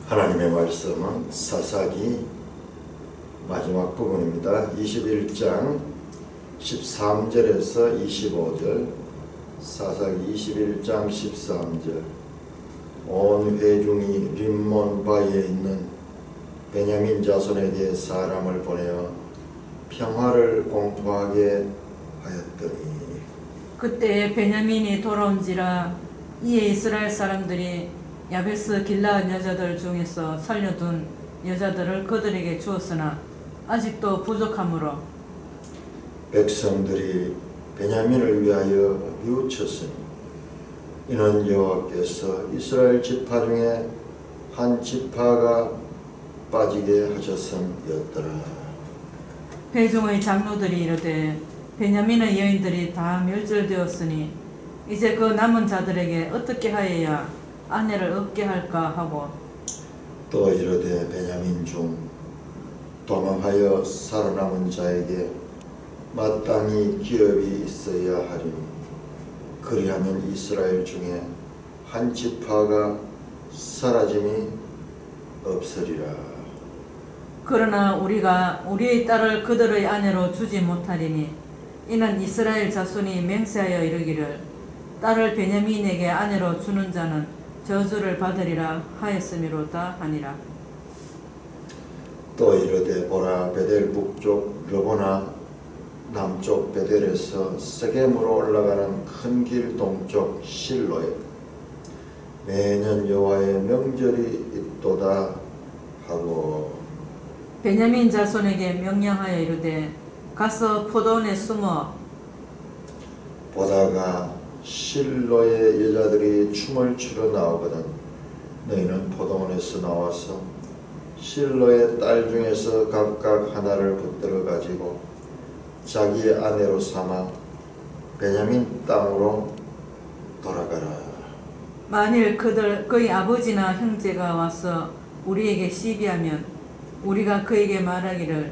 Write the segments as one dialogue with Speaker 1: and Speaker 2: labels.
Speaker 1: 하나님의 말씀은 사사기 마지막 부분입니다. 21장 13절에서 25절, 사사기 21장 13절. 온 회중이 림몬 바위에 있는 베냐민 자손에게 사람을 보내어 평화를 공포하게 하였더니,
Speaker 2: 그때 베냐민이 돌아온지라 이에 이스라엘 사람들이 야베스 길라앗 여자들 중에서 살려둔 여자들을 그들에게 주었으나 아직도 부족하므로
Speaker 1: 백성들이 베냐민을 위하여 뉘우쳤으니 이는 여호와께서 이스라엘 지파 중에 한 지파가 빠지게 하셨음이었더라.
Speaker 2: 회중의 장로들이 이르되 베냐민의 여인들이 다 멸절되었으니 이제 그 남은 자들에게 어떻게 하여야 아내를 얻게 할까 하고,
Speaker 1: 또 이르되 베냐민 중 도망하여 살아남은 자에게 마땅히 기업이 있어야 하리니 그리하면 이스라엘 중에 한 지파가 사라짐이 없으리라.
Speaker 2: 그러나 우리가 우리의 딸을 그들의 아내로 주지 못하리니 이는 이스라엘 자손이 맹세하여 이르기를 딸을 베냐민에게 아내로 주는 자는 저주를 받으리라 하였음이로다 하니라.
Speaker 1: 또 이르되 보라, 베델 북쪽 르보나 남쪽 베델에서 세겜으로 올라가는 큰 길 동쪽 실로에 매년 여호와의 명절이 있도다 하고,
Speaker 2: 베냐민 자손에게 명령하여 이르되 가서 포도원에 숨어
Speaker 1: 보다가 실로의 여자들이 춤을 추러 나오거든 너희는 포도원에서 나와서 실로의 딸 중에서 각각 하나를 붙들어 가지고 자기의 아내로 삼아 베냐민 땅으로 돌아가라.
Speaker 2: 만일 그의 아버지나 형제가 와서 우리에게 시비하면 우리가 그에게 말하기를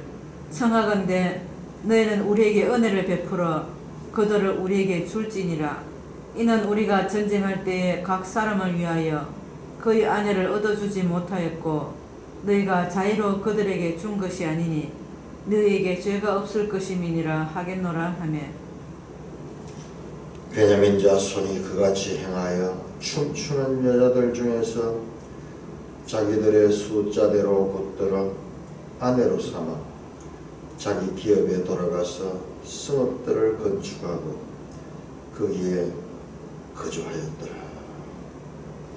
Speaker 2: 청하건대 너희는 우리에게 은혜를 베풀어 그들을 우리에게 줄지니라. 이는 우리가 전쟁할 때에 각 사람을 위하여 그의 아내를 얻어주지 못하였고 너희가 자의로 그들에게 준 것이 아니니 너희에게 죄가 없을 것임이니라 하겠노라 하며,
Speaker 1: 베냐민 자손이 그같이 행하여 춤추는 여자들 중에서 자기들의 숫자대로 붙들어 아내로 삼아 자기 기업에 돌아가서 성읍들을 건축하고 거기에 거주하였더라.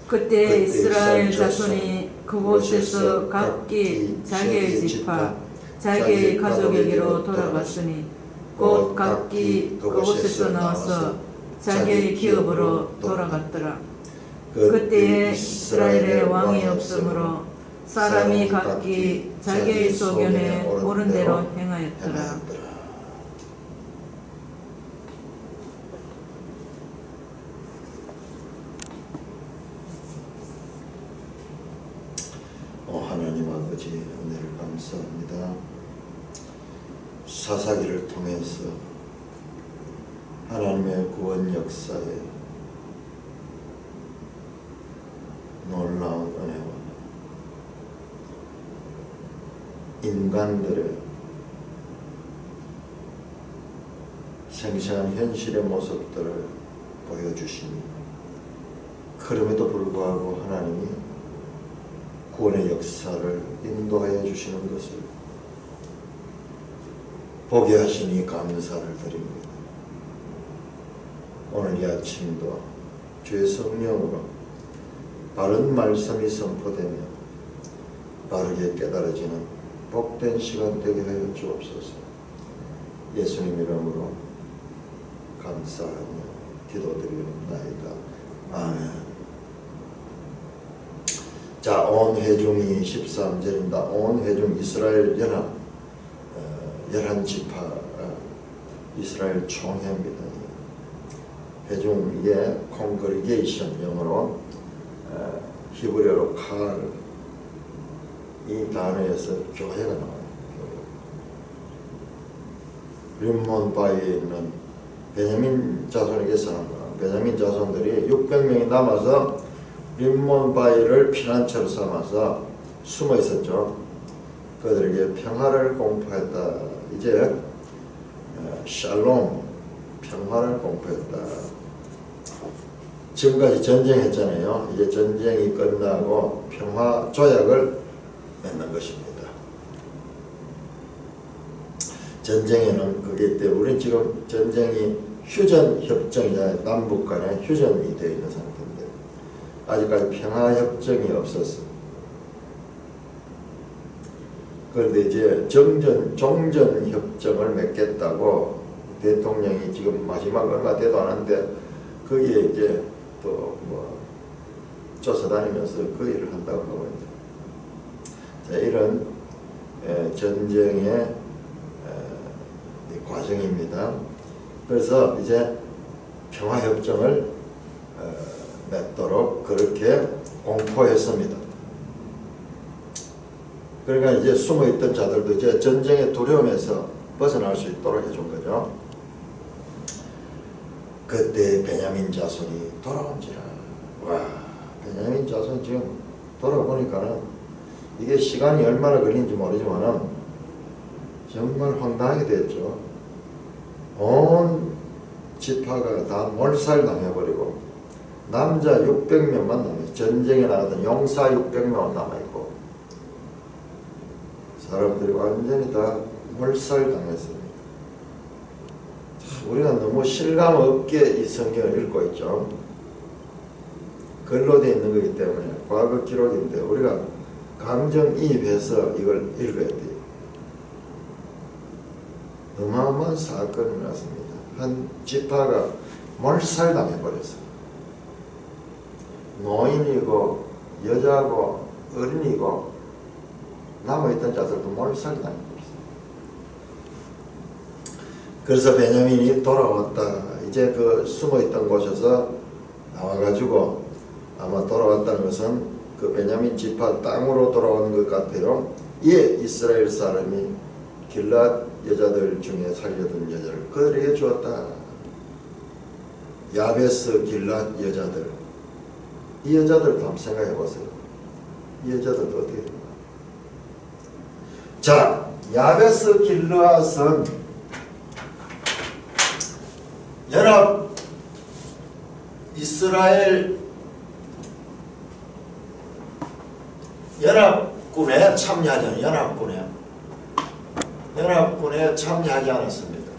Speaker 2: 그때 이스라엘 자손이 그곳에서 각기 자기의 지파 자기의 가족에게로 돌아갔으니 곧 각기 그곳에서 나와서 자기의 기업으로 돌아갔더라. 그때에 이스라엘의 왕이 없으므로 사람이 각기 자기의 소견에 옳은 대로 행하였더라.
Speaker 1: 하나님 아버지, 은혜를 감사합니다. 사사기를 통해서 하나님의 구원 역사에 놀라운 은혜와 인간들의 생생한 현실의 모습들을 보여주시니, 그럼에도 불구하고 하나님이 구원의 역사를 인도하여 주시는 것을 보게 하시니 감사를 드립니다. 오늘 이 아침도 주의 성령으로 바른 말씀이 선포되며 바르게 깨달아지는 복된 시간 되게 하여 주옵소서. 예수님 이름으로 감사하며 기도드리옵나이다. 아멘. 자, 온 회중이 13절입니다. 온 회중 이스라엘 연합 11지파 이스라엘 총회입니다. 회중 이게 콩그리게이션, 영어로 히브리어로 칼, 이 단어에서 교회가 나와요. 림몬 바위에 있는 베냐민 자손에게 사는 거야. 베냐민 자손들이 600명이 남아서 림몬 바위를 피난처로 삼아서 숨어 있었죠. 그들에게 평화를 공포했다. 이제 샬롬, 평화를 공포했다. 지금까지 전쟁했잖아요. 이제 전쟁이 끝나고 평화 조약을 맺는 것입니다. 전쟁에는 그게 때문에 우리는 지금 전쟁이 휴전협정이잖아요. 남북 간에 휴전이 되어 있는 상태인데 아직까지 평화협정이 없었어. 그런데 이제 종전협정을 맺겠다고 대통령이 지금 마지막 얼마 되도 않았는데 거기에 이제 또 뭐 쫓아다니면서 그 일을 한다고 하고 있습니다. 자, 이런 전쟁의 과정입니다. 그래서 이제 평화협정을 맺도록 그렇게 공포했습니다. 그러니까 이제 숨어있던 자들도 이제 전쟁의 두려움에서 벗어날 수 있도록 해준 거죠. 그때 베냐민 자손이 돌아온지라. 와, 베냐민 자손 지금 돌아보니까는 이게 시간이 얼마나 걸리는지 모르지만은 정말 황당하게 됐죠. 온 지파가 다 몰살당해버리고 남자 600명만 남아있고 전쟁에 나가던 용사 600명만 남아있고 사람들이 완전히 다 몰살당했습니다. 우리가 너무 실감 없게 이 성경을 읽고 있죠. 글로 되어 있는 거기 때문에 과거 기록인데 우리가 감정이입해서 이걸 읽어야 돼요. 어마어마한 사건이 났습니다. 한 지파가 몰살당해버렸어요. 노인이고 여자고 어린이고 남아있던 자들도 몰살당해버렸어요. 그래서 베냐민이 돌아왔다. 이제 그 숨어있던 곳에서 나와가지고 아마 돌아왔다는 것은 그 베냐민 지파 땅으로 돌아오는 것 같아요. 예, 이스라엘 사람이 길랏 여자들 중에 살려둔 여자를 그들에게 주었다. 야베스 길랏 여자들. 이 여자들도 한번 생각해 보세요. 이 여자들도 어떻게 됩니까? 자, 야베스 길르앗은 이스라엘 연합군에 참여하지 않았습니다. 연합군에 참여하지 않았습니다.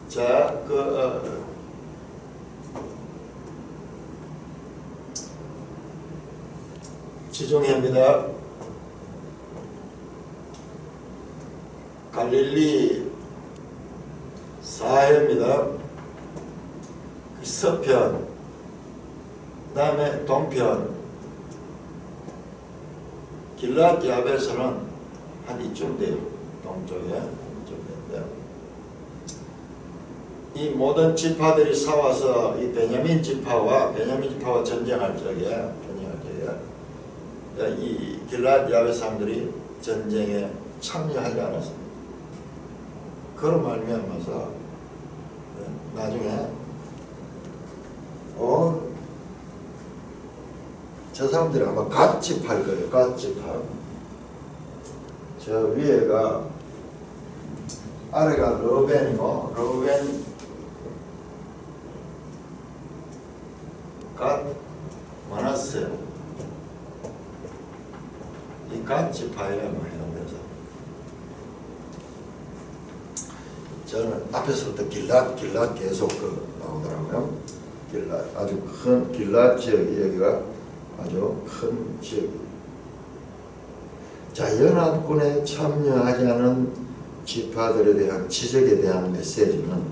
Speaker 1: 자, 지중해입니다. 갈릴리 사해입니다. 서편, 그 다음에 동편, 길랏 야벳에서는 한 이쯤 돼요. 동쪽에 이쯤 된대요. 이 모든 지파들이 싸워서 이 베냐민 지파와 전쟁할 적에 이 길랏 야벳 사람들이 전쟁에 참여하지 않았습니다. 그로 말미암아서 나중에 저 사람들이 아마 갓집할 거예요. 갓집할. 저 위에가 아래가 르벤이고 르벤 갓 마나세 이 갓집파에 해당돼서 저는 앞에서부터 길랏 계속 나오더라고요. 길랏 아주 큰 길랏 지역이 여기가 아주 큰 지역이에요. 자, 연합군에 참여하지 않은 지파들에 대한 지적에 대한 메시지는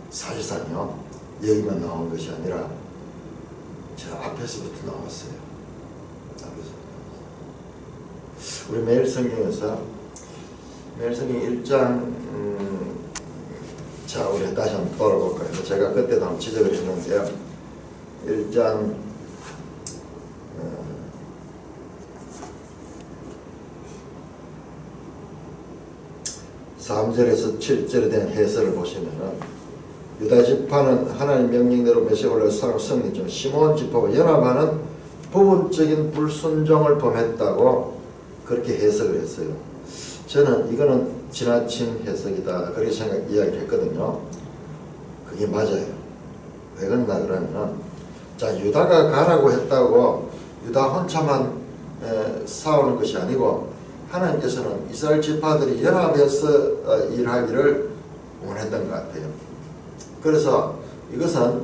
Speaker 1: 사실상요 여기만 나온 것이 아니라 저 앞에서부터 나왔어요. 우리 매일성경에서 매일성경 1장 자, 우리 다시 한번 돌아볼까요? 제가 그때도 한번 지적을 했는데요. 1장 3절에서 7절에 대한 해설을 보시면은 유다 지파는 하나님 명령대로 메시아 올라 사람 승리죠. 시몬 지파와 연합하는 부분적인 불순종을 범했다고 그렇게 해석을 했어요. 저는 이거는 지나친 해석이다 그렇게 이야기를 했거든요. 그게 맞아요. 왜 그런가 그러면 자, 유다가 가라고 했다고 유다 혼자만 싸우는 것이 아니고 하나님께서는 이스라엘 지파들이 연합해서 일하기를 원했던 것 같아요. 그래서 이것은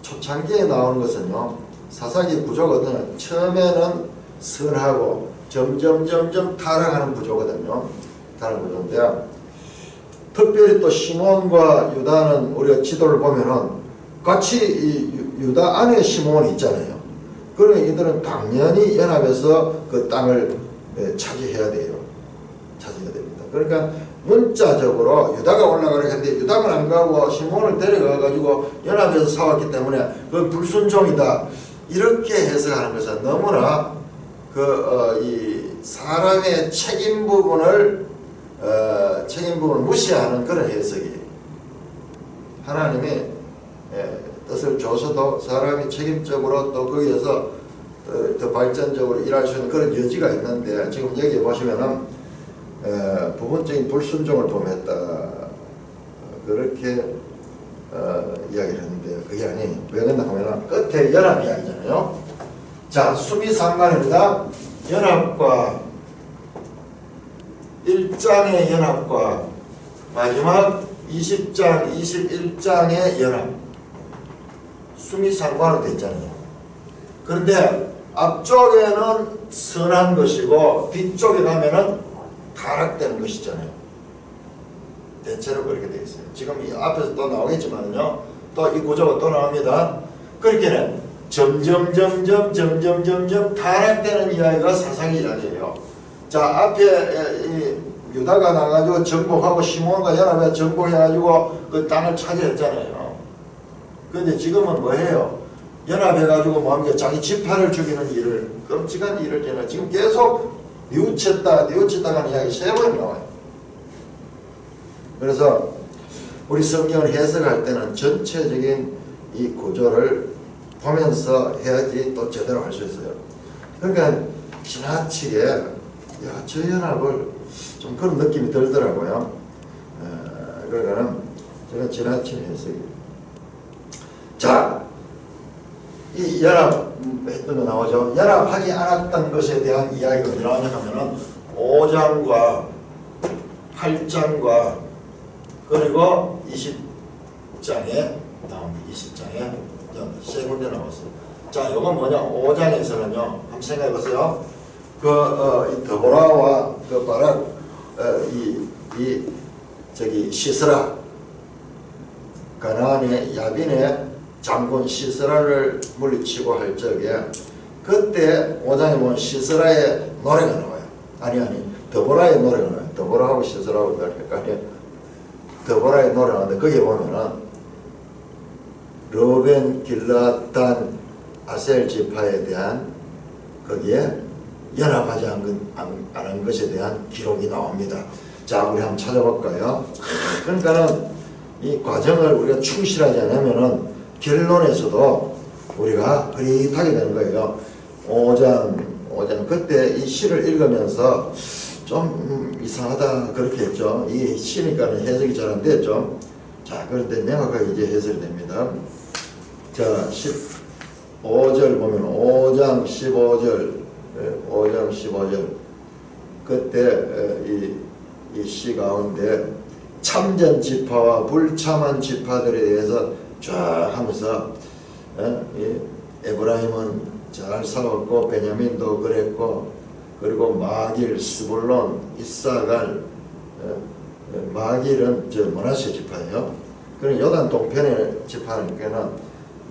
Speaker 1: 초창기에 나오는 것은요, 사사기 구조거든요. 처음에는 선하고 점점 타락하는 구조거든요. 타락하는 구조인데, 특별히 또 시몬과 유다는 우리가 지도를 보면은 같이 이 유다 안에 시몬이 있잖아요. 그러니 이들은 당연히 연합해서 그 땅을 차지해야 돼요. 차지해야 됩니다. 그러니까 문자적으로 유다가 올라가려 했는데 유다만 안 가고 시몬을 데려가 가지고 연합해서 싸웠기 때문에 그 불순종이다 이렇게 해석하는 것은 너무나 이 사람의 책임 부분을 무시하는 그런 해석이에요. 하나님이 뜻을 줘서도 사람이 책임적으로 또 거기에서 더 발전적으로 일할 수 있는 그런 여지가 있는데 지금 여기 보시면은 부분적인 불순종을 범했다 그렇게 이야기를 했는데 그게 아니 왜 그랬나 하면은 끝에 연합 이야기잖아요. 자, 수미상관입니다. 연합과 1장의 연합과 마지막 20장, 21장의 연합 수미상관으로 되어 있잖아요. 그런데 앞쪽에는 선한 것이고 뒤쪽에 가면은 타락되는 것이잖아요. 대체로 그렇게 되어 있어요. 지금 이 앞에서 또 나오겠지만요. 또 이 구조가 또 나옵니다. 그렇게는 점점 타락되는 이야기가 사사기 이야기예요. 자, 앞에 이 유다가 나가지고 정복하고 시몬과 연합해 정복해가지고 그 땅을 차지했잖아요. 그런데 지금은 뭐해요? 연합해가지고 뭡니까? 자기 지파를 죽이는 일을, 끔찍한 일을 저는 지금 계속 뉘우쳤다는 이야기 3번 나와요. 그래서 우리 성경을 해석할 때는 전체적인 이 구조를 보면서 해야지 또 제대로 할 수 있어요. 그러니까 지나치게 저 연합을 좀 그런 느낌이 들더라고요. 그러니까는 제가 지나친 해석이에요. 자, 이 연합 했던 거 나오죠. 연합하지 않았던 것에 대한 이야기가 어디 나오냐 하면은 5장과 8장과 그리고 20장에 나옵니다. 20장에 세 군데 나왔어요. 자, 이건 뭐냐? 5장에서는요. 한번 생각해 보세요. 이 드보라와 그 바락 시스라 가나안의 야빈의 장군 시스라를 물리치고 할 적에 그때 5장에 보면 시스라의 노래가 나와요. 아니 드보라의 노래가 나와요. 드보라하고 시스라하고 헷갈려요. 드보라의 노래가 나오는데 거기에 보면은 르벤, 길앗, 단, 아셀 지파에 대한 거기에 연합하지 않은 것에 대한 기록이 나옵니다. 자, 우리 한번 찾아볼까요? 그러니까는 이 과정을 우리가 충실하지 않으면은 결론에서도 우리가 흐릿하게 되는 거예요. 5장 그때 이 시를 읽으면서 좀 이상하다 그렇게 했죠. 이게 시니까는 해석이 잘 안 됐죠. 자, 그런데 명확하게 이제 해석이 됩니다. 자, 15절 보면 5장 15절 그때 이 시 가운데 참전 지파와 불참한 지파들에 대해서 쫙 하면서 에브라임은 잘 싸웠고 베냐민도 그랬고 그리고 마길, 스불론, 이사갈 마길은 므낫세 지파예요. 그럼 요단 동편의 지파니까는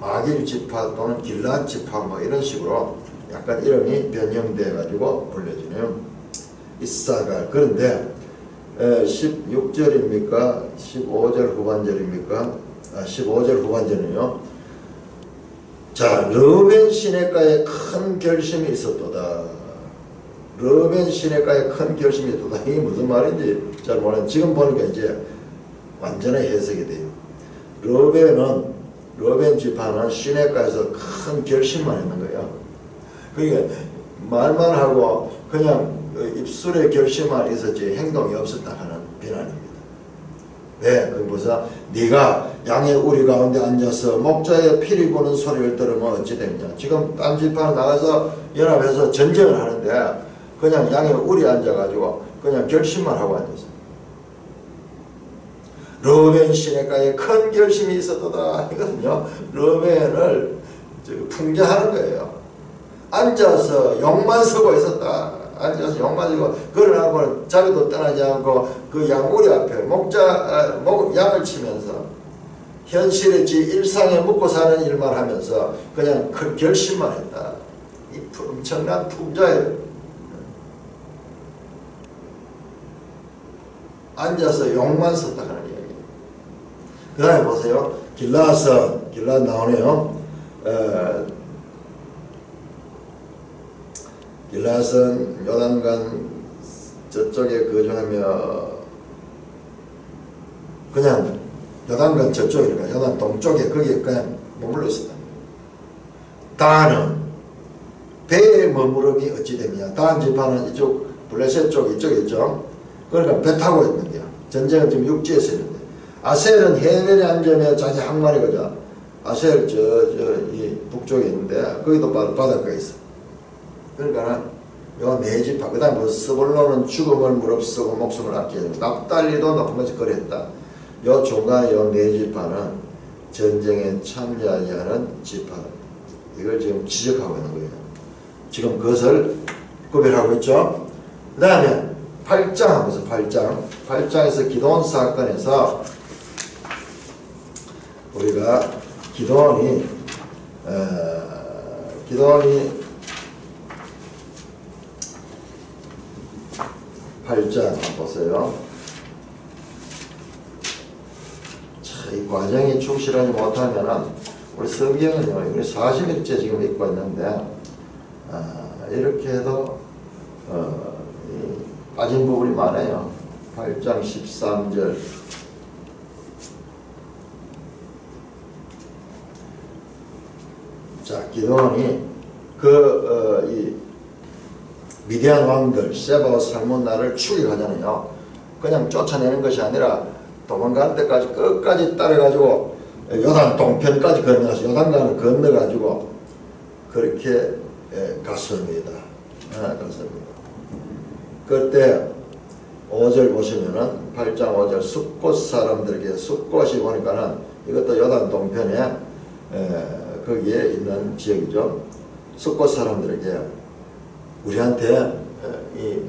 Speaker 1: 마길 지파 또는 길앗 지파 뭐 이런 식으로 약간 이름이 변형돼 가지고 불려지네요. 이사갈. 그런데 16절입니까? 15절 후반절입니까? 15절 후반절은요. 자, 르벤 시내가에 큰 결심이 있었도다. 르벤 시내가에 큰 결심이 있었도다. 이게 무슨 말인지 잘 모르겠는데 지금 보니까 이제 완전히 해석이 돼요. 르벤 지파는 시내가에서 큰 결심만 했는 거예요. 그러니까 말만 하고 그냥 입술에 결심만 있었지 행동이 없었다 하는 비난입니다. 왜? 그 무슨 네가 양의 우리 가운데 앉아서 목자의 피리 부는 소리를 들으면 어찌 되느냐. 지금 딴 지파 나가서 연합해서 전쟁을 하는데 그냥 양의 우리 앉아가지고 그냥 결심만 하고 앉았어요. 르벤 시내가에 큰 결심이 있었다 이거든요. 르벤을 풍자하는 거예요. 앉아서 욕만 쓰고 있었다. 앉아서 욕만 쓰고 그러나고는 자기도 떠나지 않고 그 양우리 앞에 양을 치면서 현실의 일상에 묵고 사는 일만 하면서 그냥 큰 결심만 했다. 이 엄청난 풍자예요. 앉아서 욕만 썼다 하는 이야기. 그 다음에 보세요. 길라 나오네요. 길라앗은 요단강 저쪽에 거주하며 그냥 요단강 저쪽이니까 요단 동쪽에 거기에 그냥 머물러 있었다. 다는 배의 머무름이 어찌 되느냐. 다한 지파는 이쪽 블레셋 쪽 이쪽에 있죠. 그러니까 배 타고 있는 거야. 전쟁은 지금 육지에서 있는데 아셀은 해변에 앉으며 자기 항만이거든. 아셀 이 북쪽에 있는데 거기도 바닷가에 있어. 그러니까 요 네 지파 그 다음에 스불론은 죽음을 무릅쓰고 목숨을 아끼고 납달리도 높은 것이 그랬다. 요 중간에 요 네 지파는 전쟁에 참여하지 않은 지파. 이걸 지금 지적하고 있는 거예요. 지금 그것을 구별하고 있죠. 그 다음에 8장 하면서 8장에서 기드온 사건에서 우리가 기드온이 8장 한번 보세요. 자, 이 과정이 충실하지 못하면은 우리 성경은요, 우리 40일째 지금 읽고 있는데 이렇게 해도 빠진 부분이 많아요. 8장 13절. 자, 기드온이 이 미디안 왕들 세바와 살문나를 추격하잖아요. 그냥 쫓아내는 것이 아니라 도망가는 데까지 끝까지 따라가지고 요단 동편까지 건너가서 요단강을 건너가지고 그렇게 갔습니다. 갔습니다. 그때 5절 보시면은 8장 5절 숫곳 사람들에게 숫곳이 보니까는 이것도 요단 동편에 거기에 있는 지역이죠. 숫곳 사람들에게 우리한테 이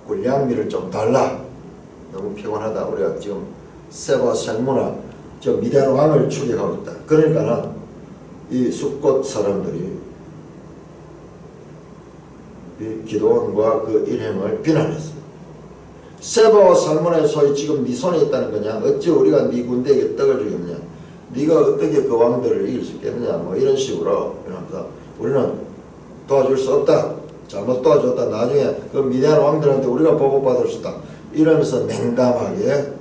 Speaker 1: 군량미를 좀 달라. 너무 피곤하다. 우리가 지금 세바 살무나 저 미디안 왕을 추격하고 있다. 그러니까는 이 숫곳 사람들이 이 기드온과 그 일행을 비난했어요. 세바와 살문의 소위 지금 네 손에 있다는 거냐. 어찌 우리가 네 군대에게 떡을 주겠느냐. 네가 어떻게 그 왕들을 이길 수 있겠느냐. 뭐 이런 식으로 이러면서 우리는 도와줄 수 없다. 잘못 도와줬다. 나중에 그 미디안 왕들한테 우리가 보복받을 수 있다. 이러면서 냉담하게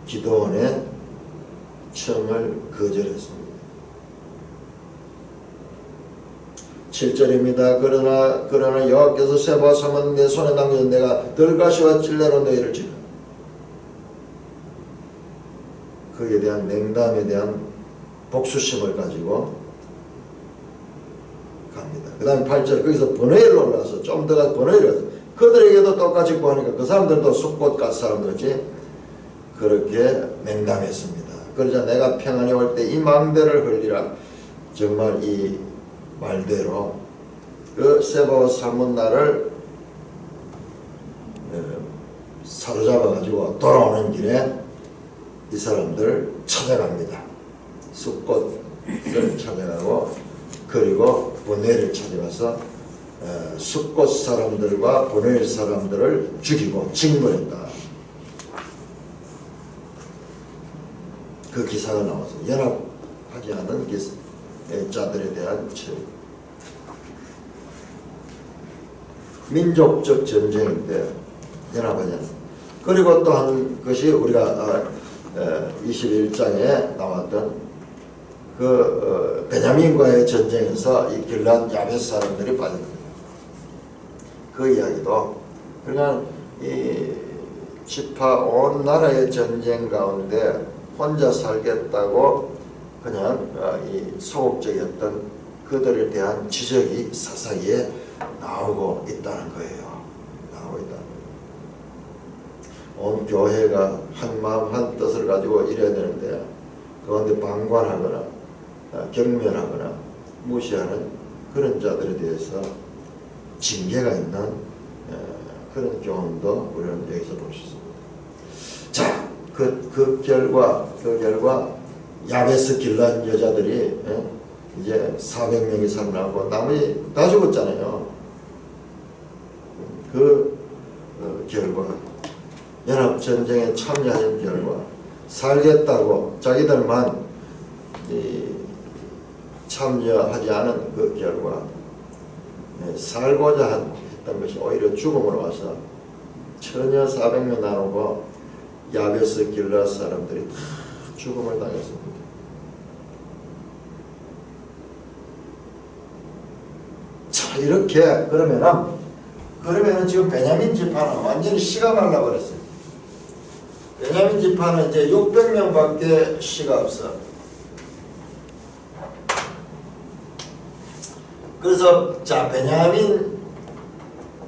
Speaker 1: 기드온의 청을 거절했습니다. 7절입니다. 그러나 여호와께서 세바와 살문을 내 손에 남겨 내가 들가시와 찔레로 너희를 치라. 그에 대한 냉담에 대한 복수심을 가지고 갑니다. 그 다음에 8절 거기서 버느엘로 올라서 좀 더 버느엘로 가서 그들에게도 똑같이 구하니까 그 사람들도 숫곳 갓 사람들이지 그렇게 냉담했습니다. 그러자 내가 평안히 올 때 이 망대를 흘리라. 정말 이 말대로 그 세바와 살문나를 사로잡아 가지고 돌아오는 길에 이 사람들 찾아갑니다. 숫곳을 찾아가고 그리고 버느엘을 찾아가서 숫곳 사람들과 버느엘 사람들을 죽이고 징벌했다. 그 기사가 나와서 연합하지 않은 자들에 대한 처리. 민족적 전쟁인데 연합하지 않은. 그리고 또 한 것이 우리가 21장에 나왔던 그 베냐민과의 전쟁에서 이 길앗 야베스 사람들이 빠진 거예요. 그 이야기도 그러니까 이 지파 온 나라의 전쟁 가운데 혼자 살겠다고 그냥 이 소극적이었던 그들에 대한 지적이 사사기에 나오고 있다는 거예요. 나오고 있다는 거예요. 온 교회가 한 마음 한 뜻을 가지고 이래야 되는데 그런데 방관하거나 경멸하거나 무시하는 그런 자들에 대해서 징계가 있는 그런 경험도 우리는 여기서 볼 수 있습니다. 자, 그 결과 야베스 길앗 여자들이 이제 400명이 살아나고 나머지 다 죽었잖아요. 그 결과 연합전쟁에 참여한 결과 살겠다고 자기들만 참여하지 않은 그 결과 살고자 했던 것이 오히려 죽음으로 와서 처녀 400명 나누고 야베스 길앗 사람들이 다 죽음을 당했습니다. 자, 이렇게 그러면은 지금 베냐민 지파는 완전히 씨가 말라버렸어요. 베냐민 지파는 이제 600명밖에 씨가 없어. 그래서 자, 베냐민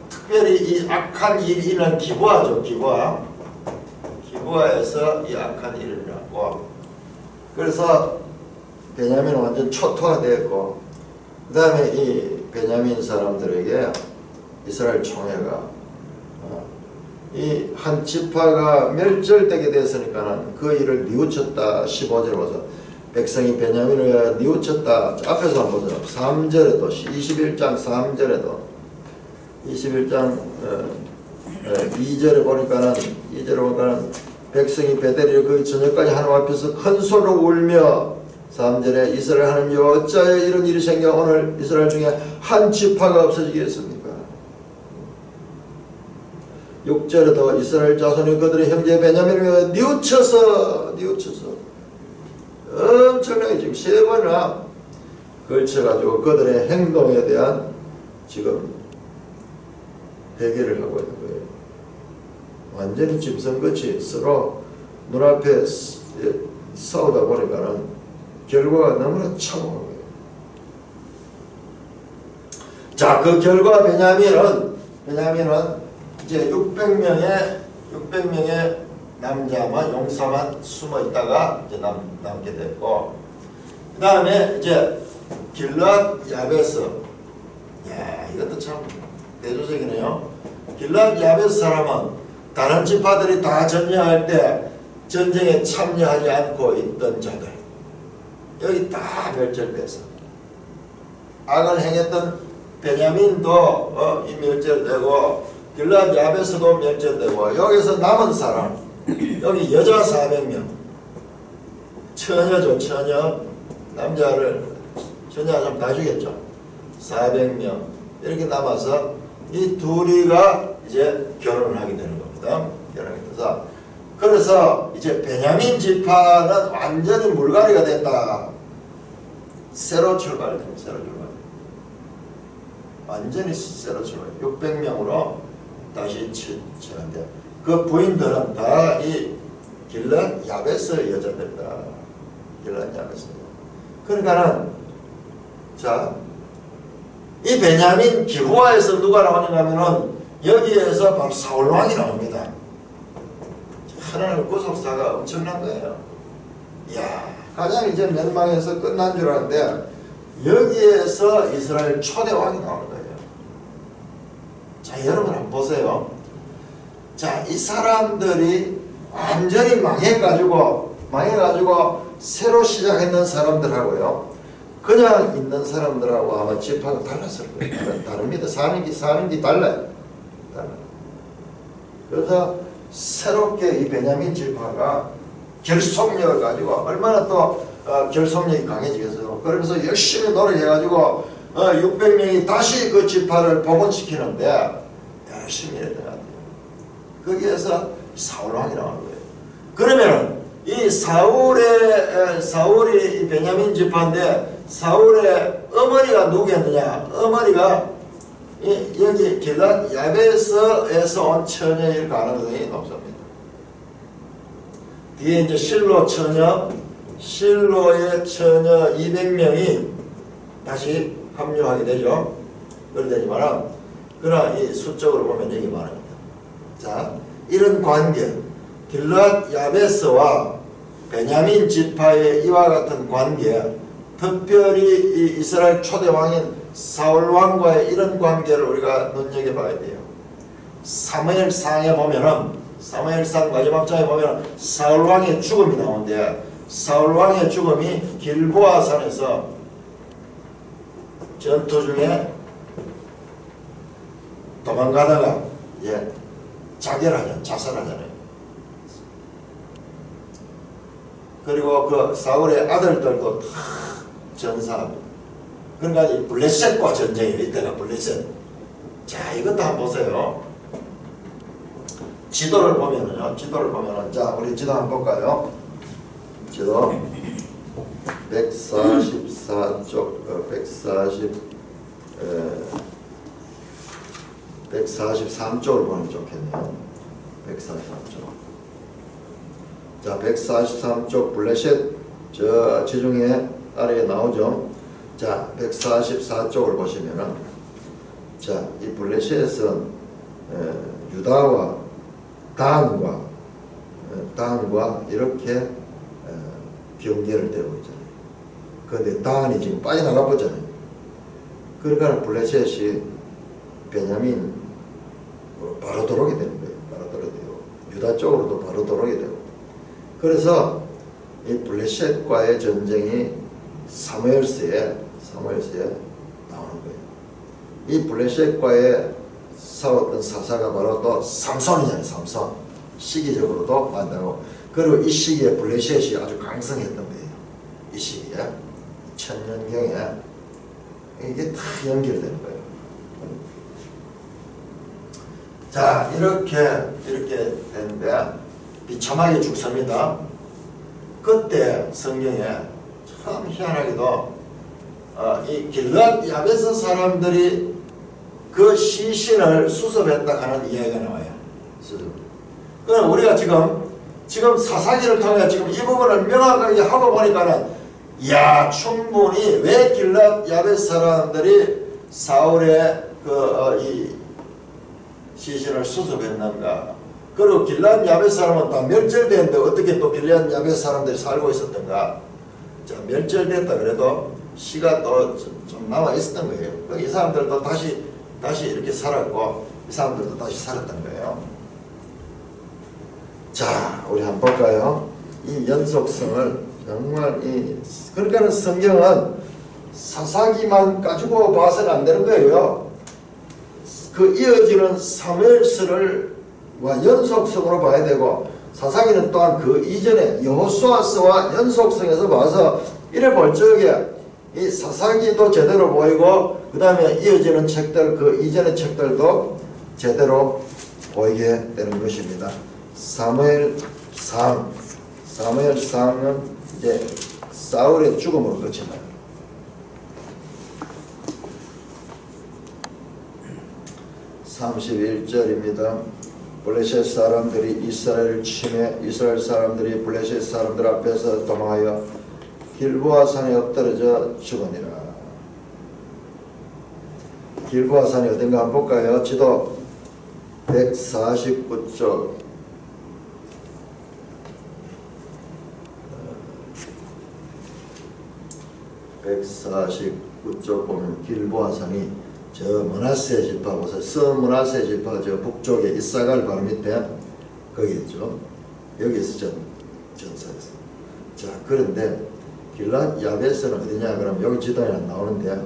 Speaker 1: 특별히 이 악한 일이 일어난 기브아죠. 기브아에서 이 악한 일이 일어났고, 그래서 베냐민은 완전 초토화되었고, 그 다음에 이 베냐민 사람들에게 이스라엘 총회가 이 한 지파가 멸절되게 됐으니까는 그 일을 뉘우쳤다. 15절에 와서 백성이 베냐민을 뉘우쳤다. 앞에서 한번 보죠. 3절에도 21장 3절에도 21장 2절에 보니까는 백성이 베델을 그 저녁까지 하나님 앞에서 큰 소리로 울며 3절에 이스라엘 하나님 여호와 어찌하여 이런 일이 생겨 오늘 이스라엘 중에 한 지파가 없어지겠습니까? 6절에도 이스라엘 자손이 그들의 형제 베냐민을 뉘우쳐서 엄청나게 지금 3번이나 걸쳐가지고 그들의 행동에 대한 지금 회개를 하고 있는 거예요. 완전히 짐승같이 서로 눈앞에 싸우다 보니까는 결과가 너무나 참혹한 거예요. 자, 그 결과 베냐민은 이제 600명의 남자만 용사만 숨어 있다가 이제 남게 됐고, 그 다음에 이제 길앗 야베스, 야, 이것도 참 대조적이네요. 길앗 야베스 사람은 다른 지파들이 다 전쟁할 때 전쟁에 참여하지 않고 있던 자들, 여기 다 멸절돼서 악을 행했던 베냐민도 이 멸절되고 길앗 야베스도 멸절되고, 여기서 남은 사람 여기 여자 400명, 처녀죠. 처녀 남자를 처녀하면 다 죽였죠. 400명 이렇게 남아서 이 둘이가 이제 결혼을 하게 되는 겁니다. 결혼하게 돼서 그래서 이제 베냐민 지파는 완전히 물갈이가 됐다. 새로 출발됩니다. 새로 출발. 완전히 새로 출발. 600명으로 다시 치는데 그 부인들은 다 이 길앗 야베스 여자들이다. 길앗 야베스. 그러니까는 자, 이 베냐민 기브아에서 누가 나오는가 하면은 여기에서 바로 사울 왕이 나옵니다. 하나님의 구속사가 엄청난 거예요. 이야, 가장 이제 멸망해서 끝난 줄 알았는데 여기에서 이스라엘 초대 왕이 나오는 거예요. 자, 여러분 한번 보세요. 자, 이 사람들이 완전히 망해가지고 새로 시작했는 사람들하고요, 그냥 있는 사람들하고 아마 지파가 달랐을 거예요. 다릅니다. 사는 게 달라요. 그래서 새롭게 이 베냐민 지파가 결속력을 가지고 얼마나 또 결속력이 강해지겠어요. 그러면서 열심히 노력해가지고 600명이 다시 그 지파를 복원시키는데 열심히 했던 것 같아요. 거기에서 사울왕이 나오는 거예요. 그러면은 이 사울이 베냐민 지파인데 사울의 어머니가 누구였느냐? 어머니가 여기 길랏 야베스에서 온 처녀일 가능성이 높습니다. 뒤에 이제 실로의 처녀 200명이 다시 합류하게 되죠. 그러더니만 그러나 이 수적으로 보면 여기 많습니다. 자, 이런 관계, 길랏 야베스와 베냐민 지파의 이와 같은 관계, 특별히 이 이스라엘 초대 왕인 사울 왕과의 이런 관계를 우리가 눈여겨봐야 돼요. 사무엘상에 보면은, 사무엘상 마지막 장에 보면은 사울 왕의 죽음이 나오는데, 사울 왕의 죽음이 길보아 산에서 전투 중에 도망가다가 자살하잖아요. 그리고 그 사울의 아들들도 다 전사합니다. 그러니까 이 블레셋과 전쟁이에요. 이때가 블레셋. 자, 이것도 한번 보세요. 지도를 보면은요. 자, 우리 지도 한번 볼까요? 지도 144쪽 143쪽을 보면 좋겠네요. 143쪽. 자, 143쪽 블레셋 저 지중해 아래에 나오죠. 자, 144쪽을 보시면은, 자, 이 블레셋은 유다와 단과 이렇게 경계를 대고 있잖아요. 그런데 단이 지금 빠져나가 버잖아요. 그러니까 블레셋이 베냐민 바로 들어오게 되는 거예요. 바로 들어오게 되고 유다 쪽으로도 바로 들어오게 되고. 그래서 이 블레셋과의 전쟁이 사무엘서에 나오는 거예요. 이 블레셋과의 싸웠던 사사가 바로 또 삼손이잖아요. 삼손. 시기적으로도 만나고, 그리고 이 시기에 블레셋이 아주 강성했던 거예요. 이 시기에 천년경에 이게 다 연결되는 거예요. 자, 이렇게 되는데 비참하게 죽습니다. 그때 성경에 참 희한하게도 이 길랏 야베스 사람들이 그 시신을 수습했다 하는 이야기가 나와요. 그럼 우리가 지금 사사기를 통해 지금 이 부분을 명확하게 하고 보니까는, 이야, 충분히 왜 길랏 야베스 사람들이 사울의 이 시신을 수습했는가? 그리고 길랏 야베스 사람은 다 멸절됐는데 어떻게 또 길랏 야베스 사람들이 살고 있었던가? 자, 멸절됐다 그래도 씨가 또 좀 남아 있었던 거예요. 이 사람들도 다시 이렇게 살았고, 이 사람들도 다시 살았던 거예요. 자, 우리 한번 볼까요? 이 연속성을 정말 그러니까 성경은 사사기만 가지고 봐서는 안 되는 거예요. 그 이어지는 사무엘서를 연속성으로 봐야 되고, 사사기는 또한 그 이전에 여호수아서와 연속성에서 봐서 이래 볼 적에 이 사사기도 제대로 보이고, 그 다음에 이어지는 책들, 그 이전의 책들도 제대로 보이게 되는 것입니다. 사무엘상은 이제 사울의 죽음으로 끝이 나요. 31절입니다. 블레셋 사람들이 이스라엘 사람들이 블레셋 사람들 앞에서 도망하여 길보아 산에 엎드러져 죽으니라. 길보아 산이 어딘가 한번 볼까요? 지도 149쪽 149쪽 보면 길보아 산이 저 므낫세 지파 보세요. 서므낫세 지파 저 북쪽에 이사갈 바로 밑에 거기 있죠. 여기서 전사했어요. 자, 그런데 길랏 야베스는 어디냐? 그럼 여기 지도에 나오는데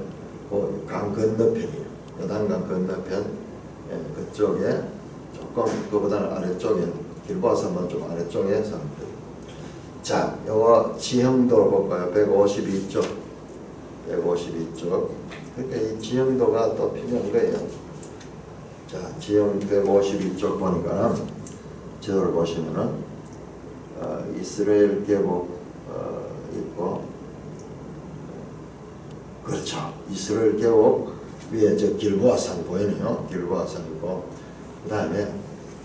Speaker 1: 그 강 건너편이에요. 요단강 건너편 그쪽에 조금 그보다는 아래쪽에 길보아 산만 좀 아래쪽에 사람들. 자, 요거 지형도로 볼까요? 152쪽. 그러니까 이 지형도가 또 필요한 거예요. 자, 지형 152쪽 보니까 지도를 보시면은 이스라엘 계곡 있고, 그렇죠. 이스라엘 계곡 위에 저 길보아산 보이네요. 길보아산이고, 그 다음에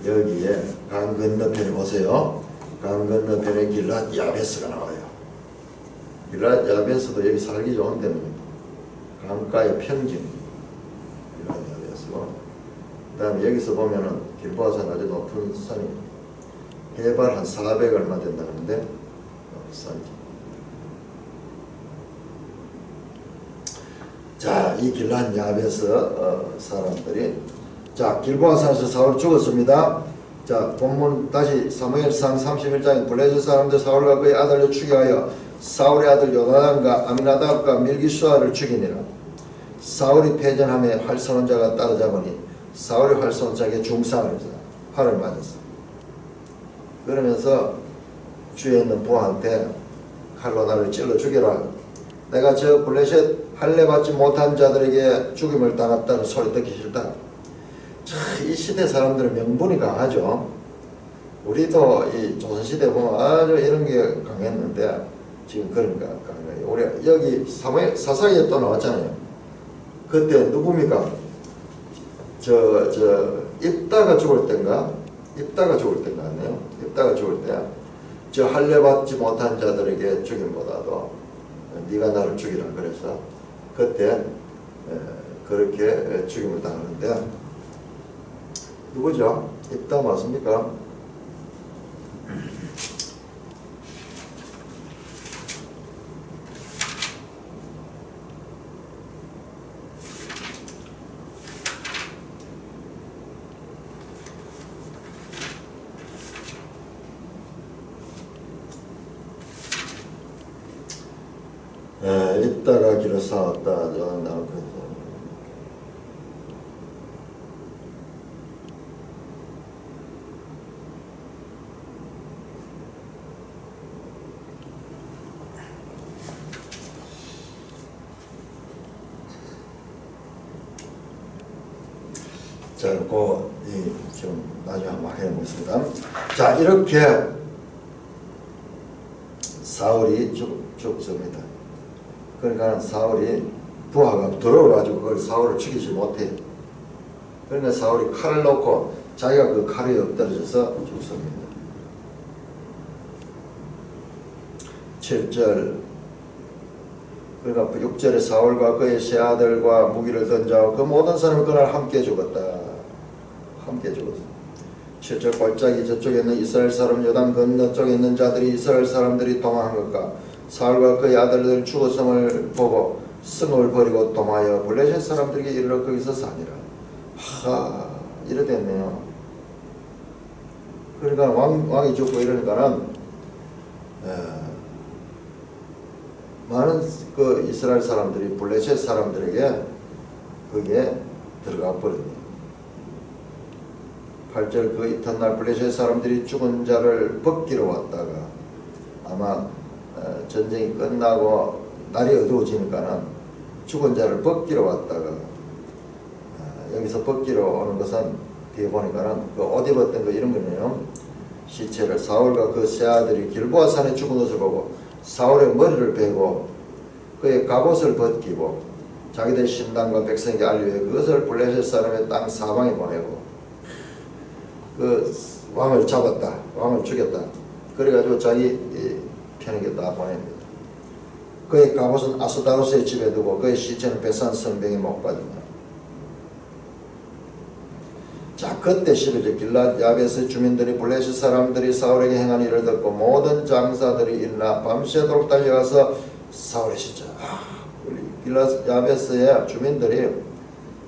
Speaker 1: 여기에 강 건너편에 보세요. 강 건너편에 길랏 야베스가 나와요. 길랏 야베스도 여기 살기 좋은 데입니다. 강가의 평지. 길랏 야베스고, 그 다음에 여기서 보면은 길보아산 아주 높은 산이 해발 한 400 얼마 된다는데 산지. 자, 이 길랏 야베스 사람들이, 자, 길보아산에서 사울 죽었습니다. 자, 본문 다시 사무엘상 31장에 블레셋 사람들 사울과 그의 아들을 죽여하여 사울의 아들 요나단과 아미나답과 밀기수아를 죽이니라. 사울이 패전함에 활 쏘는 자가 따라잡으니 사울이 활 쏘는 자에게 중상을 해서 활을 맞았어. 그러면서 주위에 있는 부하한테 칼로 나를 찔러 죽여라. 내가 저 블레셋 할례 받지 못한 자들에게 죽임을 당했다는 소리 듣기 싫다. 이 시대 사람들은 명분이 강하죠. 우리도 이 조선시대 보면 아주 이런 게 강했는데 지금 그런 거 강해요. 우리 여기 사사기에 또 나왔잖아요. 그때 누굽니까? 입다가 죽을 때인가? 입다가 죽을 때인가 하네요. 입다가 죽을 때 저 할례 받지 못한 자들에게 죽임보다도 네가 나를 죽이라 그래서 그때 그렇게 죽임을 당하는데, 누구죠? 입다 맞습니까? 입다가 길을 쌓았다. 저는 나올 거예요. 자, 지금 나중에 한번 해보겠습니다. 자, 이렇게 사울이 죽습니다. 그러니까 사울이 부하가 들어와가지고 그걸 사울을 죽이지 못해요. 그러니까 사울이 칼을 놓고 자기가 그 칼에 엎드려져서 죽습니다. 7절, 그러니까 6절에 사울과 그의 세 아들과 무기를 던져 그 모든 사람이 그날 함께 죽었다. 함께 죽었어. 7절 골짜기 저쪽에 있는 이스라엘 사람 요단 건너쪽에 있는 자들이 이스라엘 사람들이 도망한 것과 사울과 그의 아들들 죽었음을 보고 승을 버리고 도망하여 블레셋 사람들에게 이르러 거기서 사니라. 이래 됐네요. 그러니까 왕이 죽고 이러니까는 많은 그 이스라엘 사람들이 블레셋 사람들에게 거기에 들어가 버립니다. 8절 그 이튿날 블레셋 사람들이 죽은 자를 벗기러 왔다가, 아마 전쟁이 끝나고 날이 어두워지니까는 죽은 자를 벗기러 왔다가, 여기서 벗기러 오는 것은 뒤에 보니까는 그 옷 입었던 거 이런 거네요. 시체를 사울과 그 세 아들이 길보아 산에 죽은 것을 보고 사울의 머리를 베고 그의 갑옷을 벗기고 자기들 신당과 백성에게 알리되 그것을 블레셋 사람의 땅 사방에 보내고 그 왕을 잡았다. 왕을 죽였다. 그래가지고 자기 편에게 다 보냅니다. 그의 갑옷은 아스다로스의 집에 두고 그의 시체는 베산 성벽에 못 박았다. 자, 그때 11절 길랏 야베스 주민들이 블레셋 사람들이 사울에게 행한 일을 듣고 모든 장사들이 일어나 밤새도록 달려가서 사울의 시체, 우리 길랏 야베스의 주민들이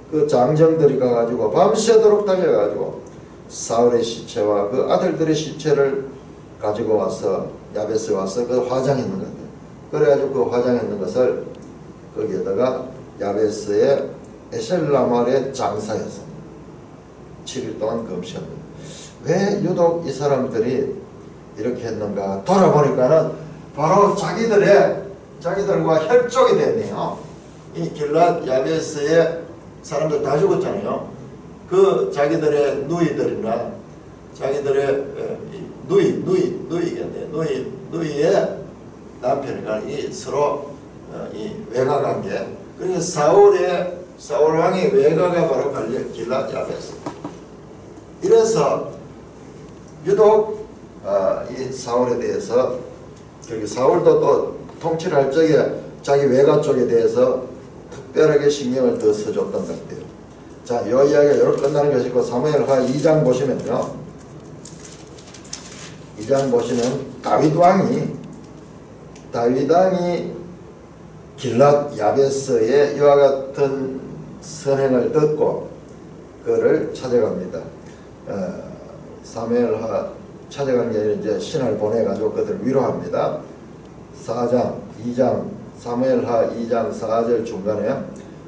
Speaker 1: 그 장정들이 가가지고 밤새도록 달려가지고 사울의 시체와 그 아들들의 시체를 가지고 와서 야베스에 와서 그 화장했는 것 같아요. 그래가지고 그 화장했는 것을 거기에다가 야베스의 에셀라말의 장사였습니다. 7일 동안 금시합니다. 왜 유독 이 사람들이 이렇게 했는가 돌아보니까는 바로 자기들과 혈족이 됐네요. 이 길랏 야베스의 사람들 다 죽었잖아요. 그 자기들의 누이들이나 자기들의 누이겠네. 누이의 남편이니까 이 서로 이 외가 관계. 그러니까 사울 왕의 외가가 바로 길랏 야베스. 이래서 유독 이 사울에 대해서 그리고 사울도 또 통치를 할 적에 자기 외가 쪽에 대해서 특별하게 신경을 더 써줬던 것 같아요. 자, 이 이야기가 이렇게 끝나는 것이고 사무엘하 2장 보시면요. 2장 보시면 다윗 왕이 길랏 야베스의 이와 같은 선행을 듣고 그를 찾아갑니다. 사무엘하 찾아간 게 아니라 이제 신하를 보내가지고 그들을 위로합니다. 4장, 2장, 사무엘하 2장 4절 중간에